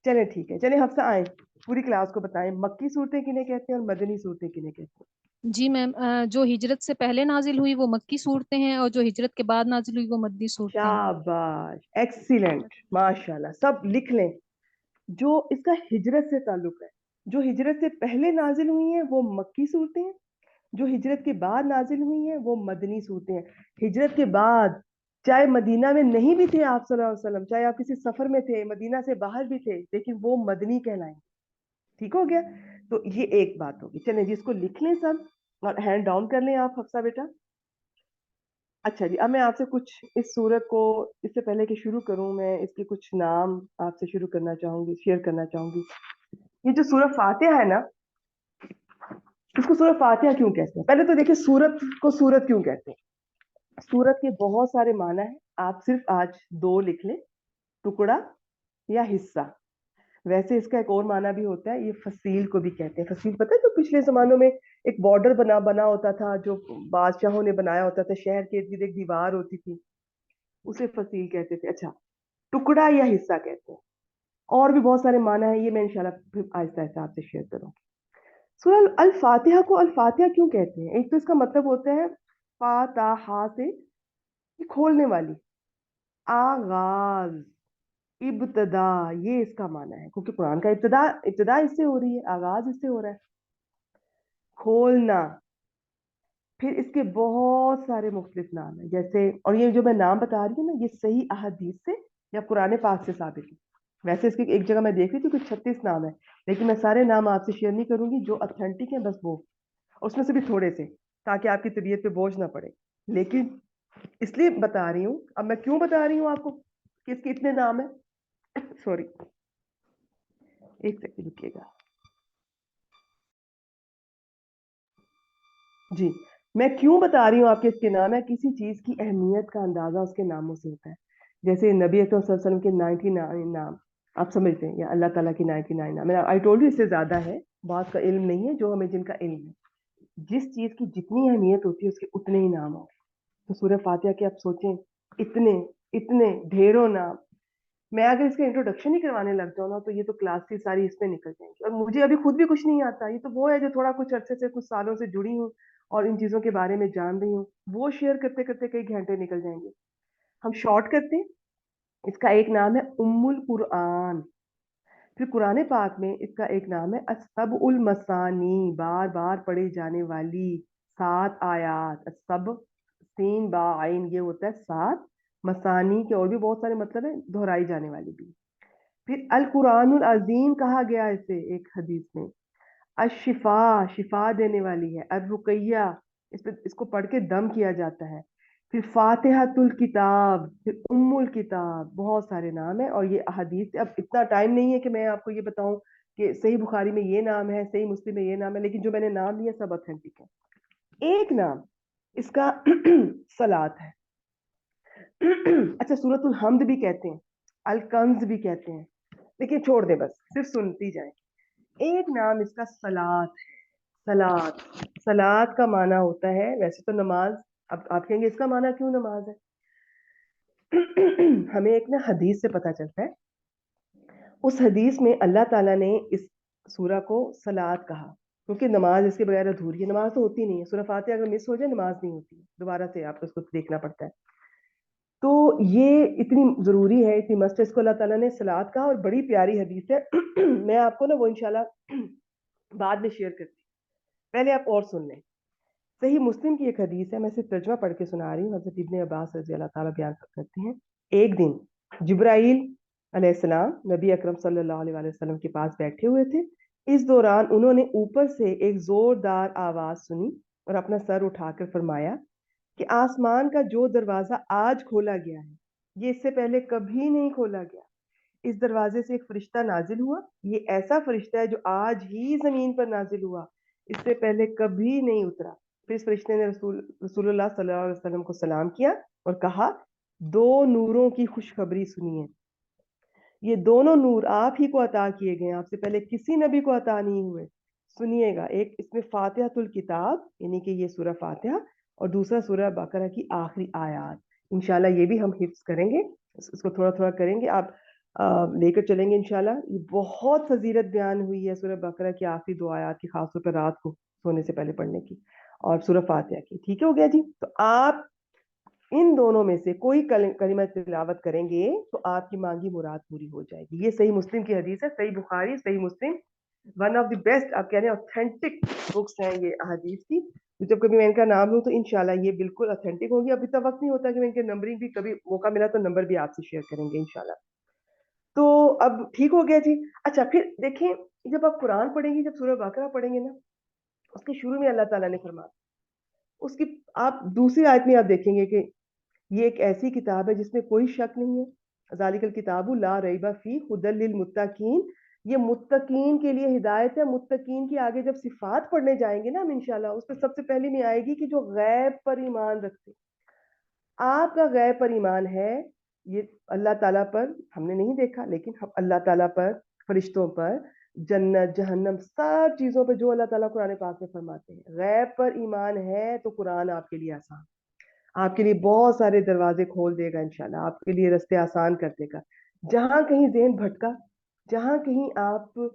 چلیں ٹھیک ہے, چلیں حفصہ آئیں, پوری کلاس کو بتائیں مکی صورتیں کنہیں کہتے ہیں اور مدنی صورتیں کنہیں کہتے ہیں. جی میم, جو ہجرت سے پہلے نازل ہوئی وہ مکی صورتیں ہیں, اور جو ہجرت کے بعد نازل ہوئی وہ مدنی صورتیں ہیں. شاباش, ایکسیلنٹ, ماشاء اللہ, سب لکھ لیں. جو اس کا ہجرت سے تعلق ہے, جو ہجرت سے پہلے نازل ہوئی ہیں وہ مکی صورتیں ہیں, جو ہجرت کے بعد نازل ہوئی ہیں وہ مدنی صورتیں ہیں. ہجرت کے بعد چاہے مدینہ میں نہیں بھی تھے آپ صلی اللہ علیہ وسلم, چاہے آپ کسی سفر میں تھے, مدینہ سے باہر بھی تھے, لیکن وہ مدنی کہلائیں. ٹھیک ہو گیا, تو یہ ایک بات ہوگی. چلیں جی اس کو لکھ لیں سب اور ہینڈ ڈاؤن کر لیں آپ حفصہ بیٹا. اچھا جی, اب میں آپ سے کچھ اس صورت کو, اس سے پہلے کہ شروع کروں, میں اس کے کچھ نام آپ سے شروع کرنا چاہوں گی, شیئر کرنا چاہوں گی. یہ جو سورہ فاتحہ ہے نا, اس کو سورہ فاتحہ کیوں کہتے ہیں؟ پہلے تو دیکھیں سورت کو سورت کیوں کہتے ہیں. سورت کے بہت سارے معنی ہیں, آپ صرف آج دو لکھ لیں, ٹکڑا یا حصہ. ویسے اس کا ایک اور معنی بھی ہوتا ہے, یہ فصیل کو بھی کہتے ہیں. فصیل پتہ ہے جو پچھلے زمانوں میں ایک بارڈر بنا ہوتا تھا, جو بادشاہوں نے بنایا ہوتا تھا, شہر کے ارد گرد ایک دیوار ہوتی تھی, اسے فصیل کہتے تھے. اچھا, ٹکڑا یا حصہ کہتے ہیں. اور بھی بہت سارے معنی ہیں, یہ میں انشاءاللہ آہستہ آہستہ آپ سے شیئر کروں. سورہ الفاتحہ کو الفاتحہ کیوں کہتے ہیں؟ ایک تو اس کا مطلب ہوتا ہے فاتحہ سے کھولنے والی, آغاز, ابتدا, یہ اس کا معنی ہے, کیونکہ قرآن کا ابتدا اس سے ہو رہی ہے, آغاز اس سے ہو رہا ہے. کھولنا. پھر اس کے بہت سارے مختلف نام ہیں, جیسے, اور یہ جو میں نام بتا رہی ہوں نا, یہ صحیح احادیث سے یا قرآن پاک سے ثابت ہے. ویسے اس کی ایک جگہ میں دیکھ رہی تھی کچھ 36 نام ہے, لیکن میں سارے نام آپ سے شیئر نہیں کروں گی, جو اتھینٹک ہیں بس وہ, اس میں سے بھی تھوڑے سے, تاکہ آپ کی طبیعت پہ بوجھ نہ پڑے. لیکن اس لیے بتا رہی ہوں, اب میں کیوں بتا رہی ہوں آپ کو کہ اس کے اتنے نام ہیں. سوری, ایک سیکنڈ رکیے گا. جی, میں کیوں بتا رہی ہوں آپ کے اس کے نام ہے, کسی چیز کی اہمیت کا اندازہ اس کے ناموں سے ہوتا ہے. جیسے نبی اکرم صلی اللہ علیہ وسلم کے 99 نام آپ سمجھتے ہیں، یا اللہ تعالیٰ کی 99 نام. آئی ٹولڈ یو اس سے زیادہ ہے، بعض کا علم نہیں ہے، جو ہمیں جن کا علم ہے جس چیز کی جتنی اہمیت ہوتی ہے اس کے اتنے ہی نام ہوں. تو سورہ فاتحہ کے آپ سوچیں، اتنے ڈھیروں نام. میں اگر اس کا انٹروڈکشن ہی کروانے لگ جاؤں نا تو یہ تو کلاس کی ساری اس میں نکل جائیں گی، اور مجھے ابھی خود بھی کچھ نہیں آتا. یہ تو وہ ہے جو تھوڑا کچھ عرصے سے کچھ سالوں سے جڑی ہوں اور ان چیزوں کے بارے میں جان رہی ہوں، وہ شیئر کرتے کرتے کئی گھنٹے نکل جائیں گے. ہم شارٹ کرتے ہیں. اس کا ایک نام ہے ام القرآن. پھر قرآن پاک میں اس کا ایک نام ہے السبع المثانی، بار بار پڑھی جانے والی 7 آیات. السبع سین با عین یہ ہوتا ہے 7. مثانی کے اور بھی بہت سارے مطلب ہیں، دہرائی جانے والی بھی. پھر القرآن العظیم کہا گیا اسے ایک حدیث میں. الشفا شفا دینے والی ہے. الرقیہ اس کو پڑھ کے دم کیا جاتا ہے. پھر فاتحۃ الکتاب، پھر ام الکتاب. بہت سارے نام ہیں اور یہ احادیث. اب اتنا ٹائم نہیں ہے کہ میں آپ کو یہ بتاؤں کہ صحیح بخاری میں یہ نام ہے، صحیح مسلم میں یہ نام ہے، لیکن جو میں نے نام لیا سب اوتھینٹک ہے. ایک نام اس کا صلاۃ ہے. اچھا سورۃ الحمد بھی کہتے ہیں، الکنز بھی کہتے ہیں، لیکن چھوڑ دیں، بس صرف سنتی جائیں. ایک نام اس کا صلاۃ ہے. صلاۃ کا معنی ہوتا ہے ویسے تو نماز. اب آپ کہیں گے اس کا معنی کیوں نماز ہے؟ ہمیں ایک نا حدیث سے پتہ چلتا ہے. اس حدیث میں اللہ تعالیٰ نے اس سورہ کو صلاۃ کہا کیونکہ نماز اس کے بغیر ادھوری ہے. نماز تو ہوتی نہیں ہے. سورہ فاتحہ اگر مس ہو جائے نماز نہیں ہوتی ہے، دوبارہ سے آپ کو اس کو دیکھنا پڑتا ہے. تو یہ اتنی ضروری ہے، اتنی مست ہے. اس کو اللہ تعالیٰ نے صلاۃ کہا اور بڑی پیاری حدیث ہے. میں آپ کو نا وہ انشاءاللہ بعد میں شیئر کرتی ہوں، پہلے آپ اور سن لیں. صحیح مسلم کی ایک حدیث ہے، میں صرف ترجمہ پڑھ کے سنا رہی ہوں. حضرت ابن عباس رضی اللہ تعالیٰ بیان کرتے ہیں، ایک دن جبرائیل علیہ السلام نبی اکرم صلی اللہ علیہ وسلم کے پاس بیٹھے ہوئے تھے. اس دوران انہوں نے اوپر سے ایک زوردار آواز سنی اور اپنا سر اٹھا کر فرمایا کہ آسمان کا جو دروازہ آج کھولا گیا ہے یہ اس سے پہلے کبھی نہیں کھولا گیا. اس دروازے سے ایک فرشتہ نازل ہوا. یہ ایسا فرشتہ ہے جو آج ہی زمین پر نازل ہوا، اس سے پہلے کبھی نہیں اترا. پھر اس فرشتے نے رسول اللہ صلی اللہ علیہ وسلم کو سلام کیا اور کہا 2 نوروں کی خوشخبری سنیے. یہ دونوں نور آپ ہی کو عطا کیے گئے، آپ سے پہلے کسی نبی کو عطا نہیں ہوئے. سنیے گا. ایک اس میں فاتحۃ الکتاب یعنی کہ یہ سورہ فاتحہ، اور دوسرا سورہ بقرہ کی آخری آیات. انشاءاللہ یہ بھی ہم حفظ کریں گے، اس کو تھوڑا تھوڑا کریں گے. آپ لے کر چلیں گے انشاءاللہ. یہ بہت فضیلت بیان ہوئی ہے سورہ بقرہ کی آخری 2 آیات کی، خاص طور پر رات کو سونے سے پہلے پڑھنے کی، اور سورہ فاتحہ کی. ٹھیک ہو گیا جی؟ تو آپ ان دونوں میں سے کوئی کلمہ تلاوت کریں گے تو آپ کی مانگی مراد پوری ہو جائے گی. یہ صحیح مسلم کی حدیث ہے. صحیح بخاری، صحیح مسلم، ون آف دی بیسٹ آپ کہہ رہے ہیں اوتھینٹک بکس ہیں یہ احادیث کی. جب کبھی میں ان کا نام لوں تو انشاءاللہ یہ بالکل اوتھینٹک ہوگی. اب اتنا وقت نہیں ہوتا کہ میں ان کے نمبرنگ بھی، کبھی موقع ملا تو نمبر بھی آپ سے شیئر کریں گے انشاءاللہ. تو اب ٹھیک ہو گیا جی. اچھا پھر دیکھیں، جب آپ قرآن پڑھیں گے، جب سورہ بقرہ پڑھیں گے نا، اس کے شروع میں اللہ تعالیٰ نے فرمایا، اس کی آپ دوسری آیت میں آپ دیکھیں گے کہ یہ ایک ایسی کتاب ہے جس میں کوئی شک نہیں ہے. ذالک الکتاب لا ریب فیہ ھدی للمتقین. یہ متقین کے لیے ہدایت ہے. متقین کی آگے جب صفات پڑھنے جائیں گے نا ہم انشاءاللہ، اس پہ سب سے پہلے میں آئے گی کہ جو غیب پر ایمان رکھتے. آپ کا غیب پر ایمان ہے، یہ اللہ تعالیٰ پر ہم نے نہیں دیکھا، لیکن ہم اللہ تعالیٰ پر، فرشتوں پر، جنت، جہنم، سب چیزوں پہ جو اللہ تعالیٰ قرآن پاک میں فرماتے ہیں. غیب پر ایمان ہے تو قرآن آپ کے لیے آسان، آپ کے لیے بہت سارے دروازے کھول دے گا انشاءاللہ، آپ کے لیے رستے آسان کر دے گا. جہاں کہیں ذہن بھٹکا، جہاں کہیں آپ کو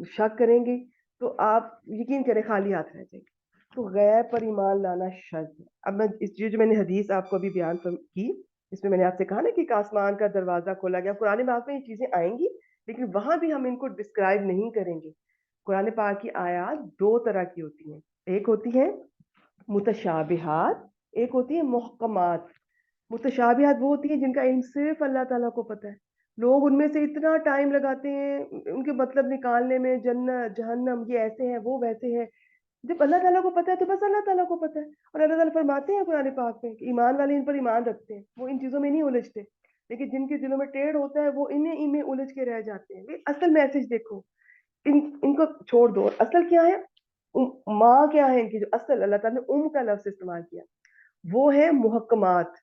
شک کریں گے تو آپ یقین کریں خالی ہاتھ رہ جائیں گے. تو غیب پر ایمان لانا شرط ہے. اب میں اس جو میں نے حدیث آپ کو ابھی بیان کی، اس میں نے آپ سے کہا نا کہ آسمان کا دروازہ کھولا گیا. قرآن پاک میں یہ چیزیں آئیں گی لیکن وہاں بھی ہم ان کو ڈسکرائب نہیں کریں گے. قرآن پاک کی آیات 2 طرح کی ہوتی ہیں. ایک ہوتی ہے متشابہات، ایک ہوتی ہے محکمات. متشابہات وہ ہوتی ہیں جن کا علم صرف اللہ تعالیٰ کو پتہ ہے. لوگ ان میں سے اتنا ٹائم لگاتے ہیں ان کے مطلب نکالنے میں، جنت، جہنم، یہ ایسے ہیں وہ ویسے ہیں. جب اللہ تعالیٰ کو پتہ ہے تو بس اللہ تعالیٰ کو پتہ ہے. اور اللہ تعالیٰ فرماتے ہیں قرآن پاک میں کہ ایمان والے ان پر ایمان رکھتے ہیں، وہ ان چیزوں میں نہیں الجھتے. لیکن جن کے دلوں میں ٹیڑھ ہوتا ہے وہ انہیں میں الجھ کے رہ جاتے ہیں. اصل میسج دیکھو، ان کو چھوڑ دو. اصل کیا ہے؟ ماں کیا ہے ان کی؟ جو اصل اللہ تعالیٰ نے کا لفظ استعمال کیا وہ ہے محکمات.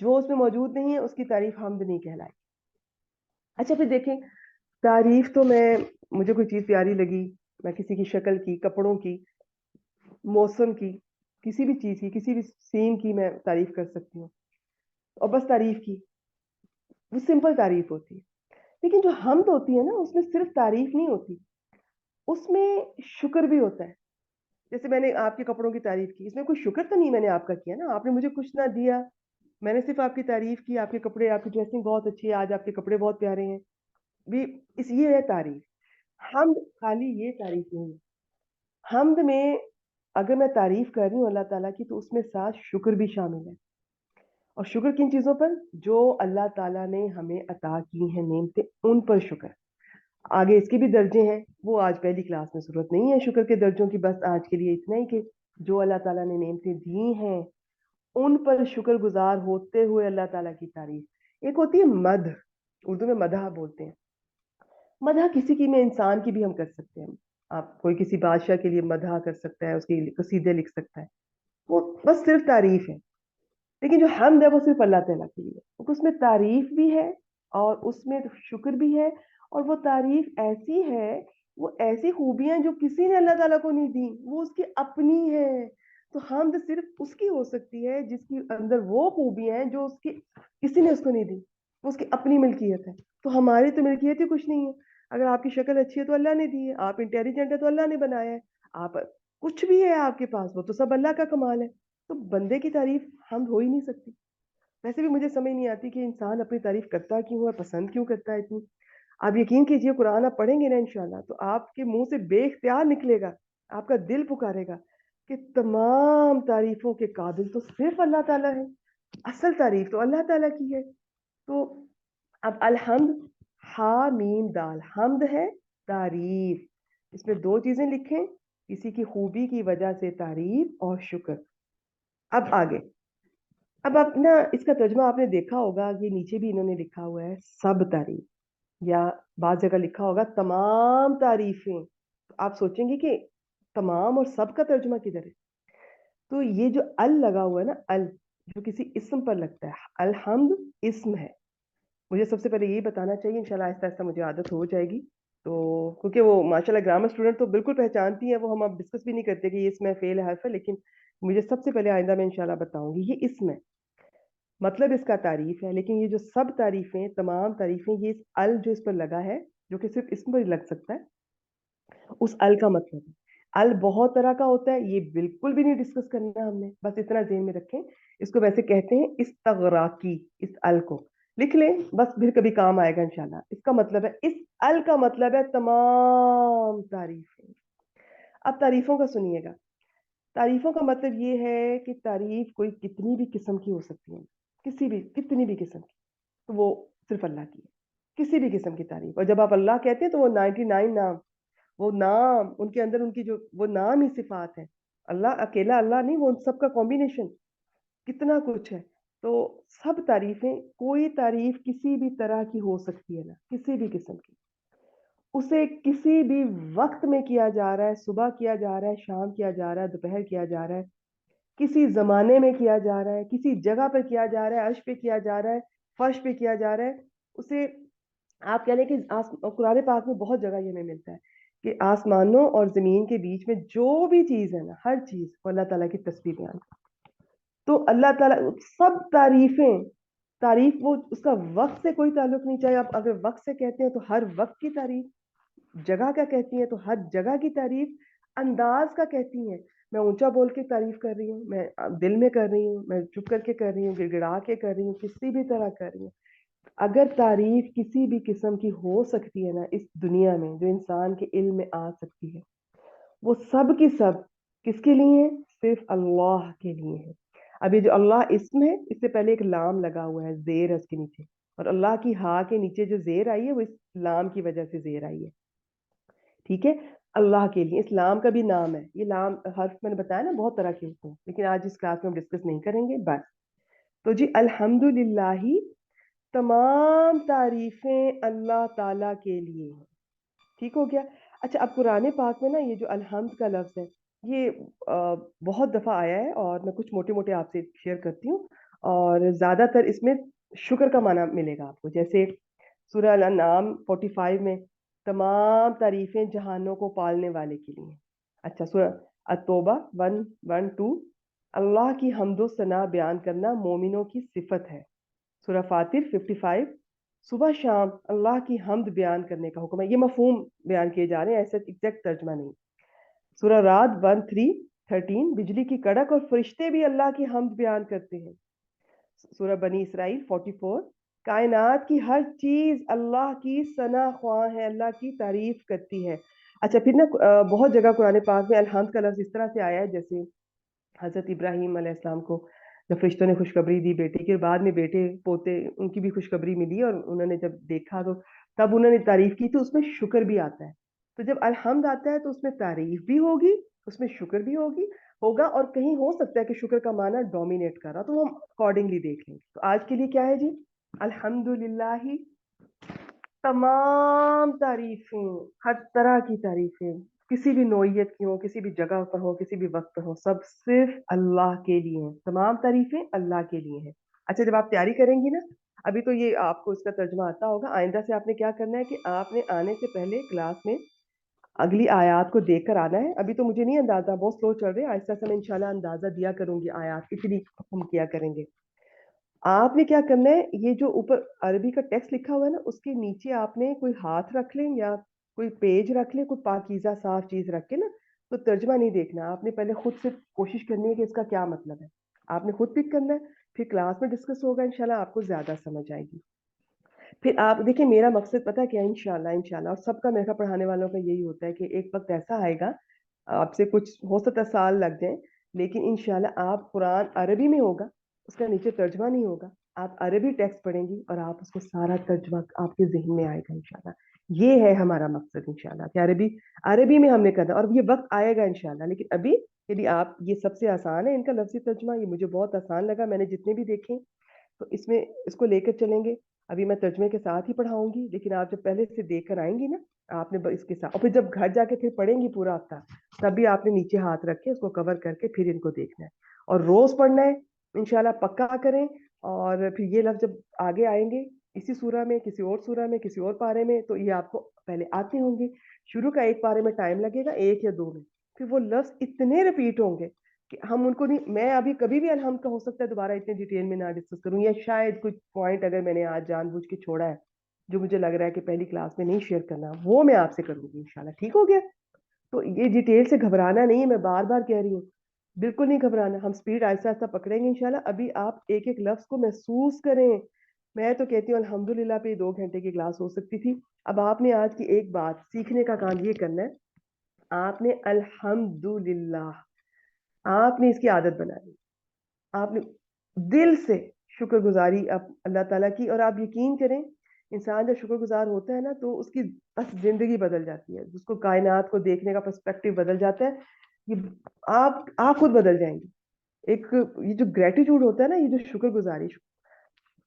جو اس میں موجود نہیں ہے اس کی تعریف حمد نہیں کہلائے. اچھا پھر دیکھیں, تعریف تو مجھے کوئی چیز پیاری لگی, میں کسی کی شکل کی, کپڑوں کی, موسم کی, کسی بھی چیز کی, کسی بھی سین کی میں تعریف کر سکتی ہوں, اور بس تعریف کی, وہ سمپل تعریف ہوتی ہے. لیکن جو حمد ہوتی ہے نا, اس میں صرف تعریف نہیں ہوتی, اس میں شکر بھی ہوتا ہے. جیسے میں نے آپ کے کپڑوں کی تعریف کی, اس میں کوئی شکر تو نہیں میں نے آپ کا کیا نا, آپ نے مجھے کچھ نہ دیا, میں نے صرف آپ کی تعریف کی, آپ کے کپڑے, آپ کی ڈریسنگ بہت اچھی ہے, آج آپ کے کپڑے بہت پیارے ہیں بھی, یہ ہے تعریف. حمد خالی یہ تعریف نہیں ہے. حمد میں اگر میں تعریف کر رہی ہوں اللہ تعالیٰ کی, تو اس میں ساتھ شکر بھی شامل ہے. اور شکر کن چیزوں پر؟ جو اللہ تعالیٰ نے ہمیں عطا کی ہیں نعمتیں, ان پر شکر. آگے اس کے بھی درجے ہیں, وہ آج پہلی کلاس میں ضرورت نہیں ہے شکر کے درجوں کی, بس آج کے لیے اتنا ہی کہ جو اللہ تعالیٰ نے نعمتیں دی ہیں ان پر شکر گزار ہوتے ہوئے اللہ تعالیٰ کی تعریف. ایک ہوتی ہے مدح, اردو میں مدح بولتے ہیں. مدح کسی کی میں انسان کی بھی ہم کر سکتے ہیں. آپ کوئی کسی بادشاہ کے لیے مدح کر سکتا ہے, اس کے قصیدے لکھ سکتا ہے, وہ بس صرف تعریف ہے. لیکن جو حمد ہے وہ صرف اللہ تعالیٰ کے لیے, کیونکہ اس میں تعریف بھی ہے اور اس میں شکر بھی ہے, اور وہ تعریف ایسی ہے, وہ ایسی خوبیاں جو کسی نے اللہ تعالیٰ کو نہیں دی, وہ اس کی اپنی ہے. تو حمد صرف اس کی ہو سکتی ہے جس کی اندر وہ خوبیاں ہیں جو اس کی کسی نے اس کو نہیں دی, وہ اس کی اپنی ملکیت ہے. تو ہماری تو ملکیت ہی کچھ نہیں ہے. اگر آپ کی شکل اچھی ہے تو اللہ نے دی ہے, آپ انٹیلیجنٹ ہے تو اللہ نے بنایا ہے, آپ کچھ بھی ہے آپ کے پاس, وہ تو سب اللہ کا کمال ہے. تو بندے کی تعریف حمد ہو ہی نہیں سکتی. ویسے بھی مجھے سمجھ نہیں آتی کہ انسان اپنی تعریف کرتا کیوں ہے, پسند کیوں کرتا ہے اتنی. آپ یقین کیجئے, قرآن آپ پڑھیں گے نا انشاءاللہ, تو آپ کے منہ سے بے اختیار نکلے گا, آپ کا دل پکارے گا کہ تمام تعریفوں کے قابل تو صرف اللہ تعالیٰ ہے, اصل تعریف تو اللہ تعالیٰ کی ہے. تو اب الحمد, ہا میم دال, حمد ہے تعریف, اس میں دو چیزیں لکھیں, کسی کی خوبی کی وجہ سے تعریف اور شکر. اب آگے, اب اپنا اس کا ترجمہ آپ نے دیکھا ہوگا, یہ نیچے بھی انہوں نے لکھا ہوا ہے سب تعریف, یا بعض جگہ لکھا ہوگا تمام تعریفیں. آپ سوچیں گے کہ تمام اور سب کا ترجمہ کدھر ہے. تو یہ جو ال لگا ہوا ہے نا, ال جو کسی اسم پر لگتا ہے, الحمد اسم ہے. مجھے سب سے پہلے یہی بتانا چاہیے, انشاءاللہ آہستہ آہستہ مجھے عادت ہو جائے گی, تو کیونکہ وہ ماشاءاللہ گرامر اسٹوڈنٹ تو بالکل پہچانتی ہیں, وہ ہم اب ڈسکس بھی نہیں کرتے کہ یہ اسم ہے, فعل ہے, حرف ہے, لیکن مجھے سب سے پہلے آئندہ میں انشاءاللہ بتاؤں گی یہ اسم ہے, مطلب اس کا تعریف ہے. لیکن یہ جو سب تعریفیں, تمام تعریفیں, یہ ال جو اس پر لگا ہے, جو کہ صرف اسم پر ہی لگ سکتا ہے, اس ال کا مطلب ہے. ال بہت طرح کا ہوتا ہے, یہ بالکل بھی نہیں ڈسکس کرنا ہم نے, بس اتنا ذہن میں رکھیں. اس کو ویسے کہتے ہیں استغراقی, اس ال کو لکھ لیں, بس پھر کبھی کام آئے گا انشاءاللہ. اس کا مطلب ہے, اس ال کا مطلب ہے تمام تعریفیں. اب تعریفوں کا سنیے گا. تعریفوں کا مطلب یہ ہے کہ تعریف کوئی کتنی بھی قسم کی ہو سکتی ہے, کسی بھی کتنی بھی قسم کی, تو وہ صرف اللہ کی ہے, کسی بھی قسم کی تعریف. اور جب آپ اللہ کہتے ہیں تو وہ 99 نام, وہ نام ان کے اندر, ان کی جو وہ نام ہی صفات ہے. اللہ اکیلا اللہ نہیں, وہ ان سب کا کمبینیشن, کتنا کچھ ہے. تو سب تعریفیں, کوئی تعریف کسی بھی طرح کی ہو سکتی ہے نا, کسی بھی قسم کی, اسے کسی بھی وقت میں کیا جا رہا ہے, صبح کیا جا رہا ہے, شام کیا جا رہا ہے, دوپہر کیا جا رہا ہے, کسی زمانے میں کیا جا رہا ہے, کسی جگہ پر کیا جا رہا ہے, عرش پہ کیا جا رہا ہے, فرش پہ کیا جا رہا ہے, اسے آپ کہہ لیں کہ قرآن پاک میں بہت جگہ یہ ہمیں ملتا ہے کہ آسمانوں اور زمین کے بیچ میں جو بھی چیز ہے نا, ہر چیز وہ اللہ تعالیٰ کی تسبیح بیان. تو اللہ تعالیٰ سب تعریفیں, تعریف وہ اس کا وقت سے کوئی تعلق نہیں, چاہے آپ اگر وقت سے کہتے ہیں تو ہر وقت کی تعریف, جگہ کا کہتی ہیں تو ہر جگہ کی تعریف, انداز کا کہتی ہیں, میں اونچا بول کے تعریف کر رہی ہوں, میں دل میں کر رہی ہوں, میں چپ کر کے کر رہی ہوں, گڑ گڑا کے کر رہی ہوں, کسی بھی طرح کر رہی ہوں. اگر تعریف کسی بھی قسم کی ہو سکتی ہے نا اس دنیا میں, جو انسان کے علم میں آ سکتی ہے, وہ سب کی سب کس کے لیے ہیں؟ صرف اللہ کے لیے ہے. اب یہ جو اللہ اسم ہے, اس سے پہلے ایک لام لگا ہوا ہے, زیر ہے اس کے نیچے, اور اللہ کی ہا کے نیچے جو زیر آئی ہے وہ اس لام کی وجہ سے زیر آئی ہے. ٹھیک ہے, اللہ کے لیے, اس لام کا بھی نام ہے. یہ لام حرف میں نے بتایا نا بہت طرح کے ہوتے ہیں, لیکن آج اس کلاس میں ہم ڈسکس نہیں کریں گے بس. تو جی الحمدللہ, تمام تعریفیں اللہ تعالیٰ کے لیے ہیں. ٹھیک ہو گیا. اچھا, اب قرآن پاک میں نا یہ جو الحمد کا لفظ ہے, یہ بہت دفعہ آیا ہے اور میں کچھ موٹے موٹے آپ سے شیئر کرتی ہوں، اور زیادہ تر اس میں شکر کا معنی ملے گا آپ کو. جیسے سورہ الانعام 45 میں تمام تعریفیں جہانوں کو پالنے والے کے لیے. اچھا، سورہ التوبہ 1:1-2 اللہ کی حمد و ثنا بیان کرنا مومنوں کی صفت ہے. سورہ فاطر 55 صبح شام اللہ کی حمد بیان کرنے کا حکم ہے. یہ مفہوم بیان کیے جا رہے ہیں، ایسا ایگزیکٹ ترجمہ نہیں. سورہ رعد 1:3-13 بجلی کی کڑک اور فرشتے بھی اللہ کی حمد بیان کرتے ہیں. سورہ بنی اسرائیل 44 کائنات کی ہر چیز اللہ کی ثنا خواں ہے، اللہ کی تعریف کرتی ہے. اچھا، پھر نا بہت جگہ قرآن پاک میں الحمد کا لفظ اس طرح سے آیا ہے، جیسے حضرت ابراہیم علیہ السلام کو جب فرشتوں نے خوشخبری دی بیٹے کے، بعد میں بیٹے پوتے ان کی بھی خوشخبری ملی، اور انہوں نے جب دیکھا تو تب انہوں نے تعریف کی. تو اس میں شکر بھی آتا ہے. تو جب الحمد آتا ہے تو اس میں تعریف بھی ہوگی، اس میں شکر بھی ہوگا، اور کہیں ہو سکتا ہے کہ شکر کا معنی ڈومینیٹ کر رہا، تو ہم اکارڈنگلی دیکھ لیں. تو آج کے لیے کیا ہے جی؟ الحمدللہ، تمام تعریفیں، ہر طرح کی تعریفیں، کسی بھی نوعیت کی ہوں، کسی بھی جگہ پر ہوں، کسی بھی وقت پر ہوں، سب صرف اللہ کے لیے ہیں. تمام تعریفیں اللہ کے لیے ہیں. اچھا، جب آپ تیاری کریں گی نا، ابھی تو یہ آپ کو اس کا ترجمہ آتا ہوگا، آئندہ سے آپ نے کیا کرنا ہے کہ آپ نے آنے سے پہلے کلاس میں اگلی آیات کو دیکھ کر آنا ہے. ابھی تو مجھے نہیں اندازہ، بہت سلو چل رہے ہیں، آہستہ سے میں انشاءاللہ اندازہ دیا کروں گی آیات اتنی ہم کیا کریں گے. آپ نے کیا کرنا ہے، یہ جو اوپر عربی کا ٹیکسٹ لکھا ہوا ہے نا، اس کے نیچے آپ نے کوئی ہاتھ رکھ لیں یا کوئی پیج رکھ لیں، کوئی پاکیزہ صاف چیز رکھ کے نا، تو ترجمہ نہیں دیکھنا. آپ نے پہلے خود سے کوشش کرنی ہے کہ اس کا کیا مطلب ہے. آپ نے خود پک کرنا ہے، پھر کلاس میں ڈسکس ہوگا، انشاءاللہ آپ کو زیادہ سمجھ آئے گی. پھر آپ دیکھیں، میرا مقصد پتہ کیا ہے؟ انشاءاللہ اور سب کا، میرا پڑھانے والوں کا یہی ہوتا ہے کہ ایک وقت ایسا آئے گا، آپ سے کچھ ہو سکتا ہے سال لگ جائیں، لیکن انشاءاللہ آپ قرآن عربی میں ہوگا، اس کا نیچے ترجمہ نہیں ہوگا، آپ عربی ٹیکسٹ پڑھیں گی اور آپ اس کو سارا ترجمہ آپ کے ذہن میں آئے گا انشاءاللہ. یہ ہے ہمارا مقصد انشاءاللہ کہ عربی میں ہم نے کرنا، اور یہ وقت آئے گا انشاءاللہ. لیکن ابھی یعنی آپ، یہ سب سے آسان ہے ان کا لفظی ترجمہ، یہ مجھے بہت آسان لگا، میں نے جتنے بھی دیکھے، تو اس میں اس کو لے کر چلیں گے. ابھی میں ترجمے کے ساتھ ہی پڑھاؤں گی، لیکن آپ جب پہلے سے دیکھ کر آئیں گی نا، آپ نے اس کے ساتھ، اور پھر جب گھر جا کے پھر پڑھیں گی پورا ہفتہ، تب بھی آپ نے نیچے ہاتھ رکھ کے اس کو کور کر کے پھر ان کو دیکھنا ہے، اور روز پڑھنا ہے انشاءاللہ. پکا کریں. اور پھر یہ لفظ جب آگے آئیں گے اسی سورہ میں، کسی اور سورہ میں، کسی اور پارے میں، تو یہ آپ کو پہلے آتے ہوں گے. شروع کا ایک پارے میں ٹائم لگے گا، 1 یا 2 میں، پھر وہ لفظ اتنے ریپیٹ ہوں گے کہ ہم ان کو نہیں، میں ابھی کبھی بھی الحمد کا ہو سکتا ہے دوبارہ اتنے ڈیٹیل میں نہ ڈسکس کروں، یا شاید کچھ پوائنٹ اگر میں نے آج جان بوجھ کے چھوڑا ہے جو مجھے لگ رہا ہے کہ پہلی کلاس میں نہیں شیئر کرنا، وہ میں آپ سے کروں گی انشاءاللہ. ٹھیک ہو گیا؟ تو یہ ڈیٹیل سے گھبرانا نہیں ہے، میں بار بار کہہ رہی ہوں، بالکل نہیں گھبرانا. ہم سپیڈ آہستہ آہستہ پکڑیں گے انشاءاللہ. ابھی آپ ایک ایک لفظ کو محسوس کریں. میں تو کہتی ہوں الحمدللہ پہ 2 گھنٹے کی کلاس ہو سکتی تھی. اب آپ نے آج کی ایک بات سیکھنے کا کام یہ کرنا ہے، آپ نے الحمدللہ، آپ نے اس کی عادت بنانی، آپ نے دل سے شکر گزاری اللہ تعالیٰ کی. اور آپ یقین کریں، انسان جب شکر گزار ہوتا ہے نا تو اس کی بس زندگی بدل جاتی ہے، اس کو کائنات کو دیکھنے کا پرسپیکٹیو بدل جاتا ہے. یہ آپ خود بدل جائیں گے. ایک یہ جو گریٹیٹیوڈ ہوتا ہے نا، یہ جو شکر گزاری،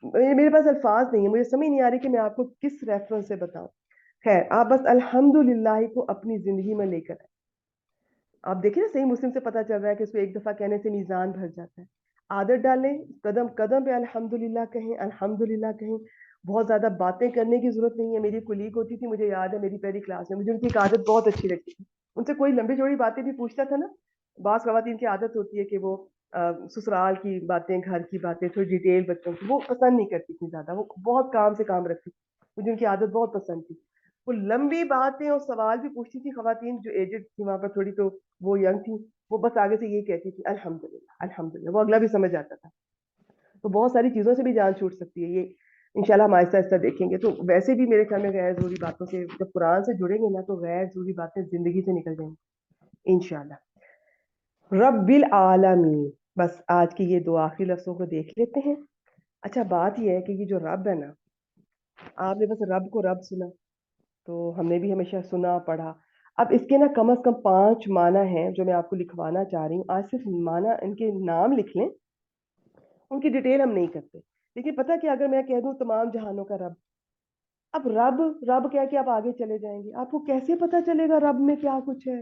میرے پاس الفاظ نہیں ہے، مجھے سمجھ نہیں آ رہی کہ میں آپ کو کس ریفرنس سے بتاؤں. خیر، آپ بس الحمدللہ کو اپنی زندگی میں لے کر آئیں. آپ دیکھیں نا، صحیح مسلم سے پتہ چل رہا ہے کہ اس کو ایک دفعہ کہنے سے میزان بھر جاتا ہے. عادت ڈالیں، قدم قدم پہ الحمدللہ کہیں، الحمدللہ کہیں. بہت زیادہ باتیں کرنے کی ضرورت نہیں ہے. میری کولیگ ہوتی تھی، مجھے یاد ہے میری پہلی کلاس میں، مجھے ان کی ایک عادت بہت اچھی لگتی تھی. ان سے کوئی لمبی چوڑی باتیں بھی پوچھتا تھا نا، بعض خواتین کی عادت ہوتی ہے کہ وہ سسرال کی باتیں، گھر کی باتیں، تھوڑی ڈیٹیل بچوں کی وہ پسند نہیں کرتی تھی زیادہ، وہ بہت کام سے کام رکھتی تھی. مجھے ان کی عادت بہت پسند تھی. وہ لمبی باتیں اور سوال بھی پوچھتی تھی. خواتین جو ایجڈ تھی وہاں پر تھوڑی، تو وہ ینگ تھی، وہ بس آگے سے یہ کہتی تھی الحمدللہ الحمدللہ، وہ اگلا بھی سمجھ آتا تھا. تو بہت ساری چیزوں سے بھی جان چھوٹ سکتی ہے. یہ انشاءاللہ ہم آہستہ آہستہ دیکھیں گے. تو ویسے بھی میرے خیال میں غیر ضروری باتوں سے جب قرآن سے جڑیں گے نا، تو غیر ضروری باتیں زندگی سے نکل جائیں گی انشاءاللہ. رب العالمین. بس آج کی یہ 2 آخری لفظوں کو دیکھ لیتے ہیں. اچھا، بات یہ ہے کہ یہ جو رب ہے نا، آپ نے بس رب کو رب سنا، تو ہم نے بھی ہمیشہ سنا پڑھا. اب اس کے نا کم از کم 5 معنی ہیں جو میں آپ کو لکھوانا چاہ رہی ہوں. آج صرف معنی، ان کے نام لکھ لیں، ان کی ڈیٹیل ہم نہیں کرتے. لیکن پتہ کہ اگر میں کہہ دوں تمام جہانوں کا رب، اب رب رب کہہ کے آپ آگے چلے جائیں گے، آپ کو کیسے پتہ چلے گا رب میں کیا کچھ ہے؟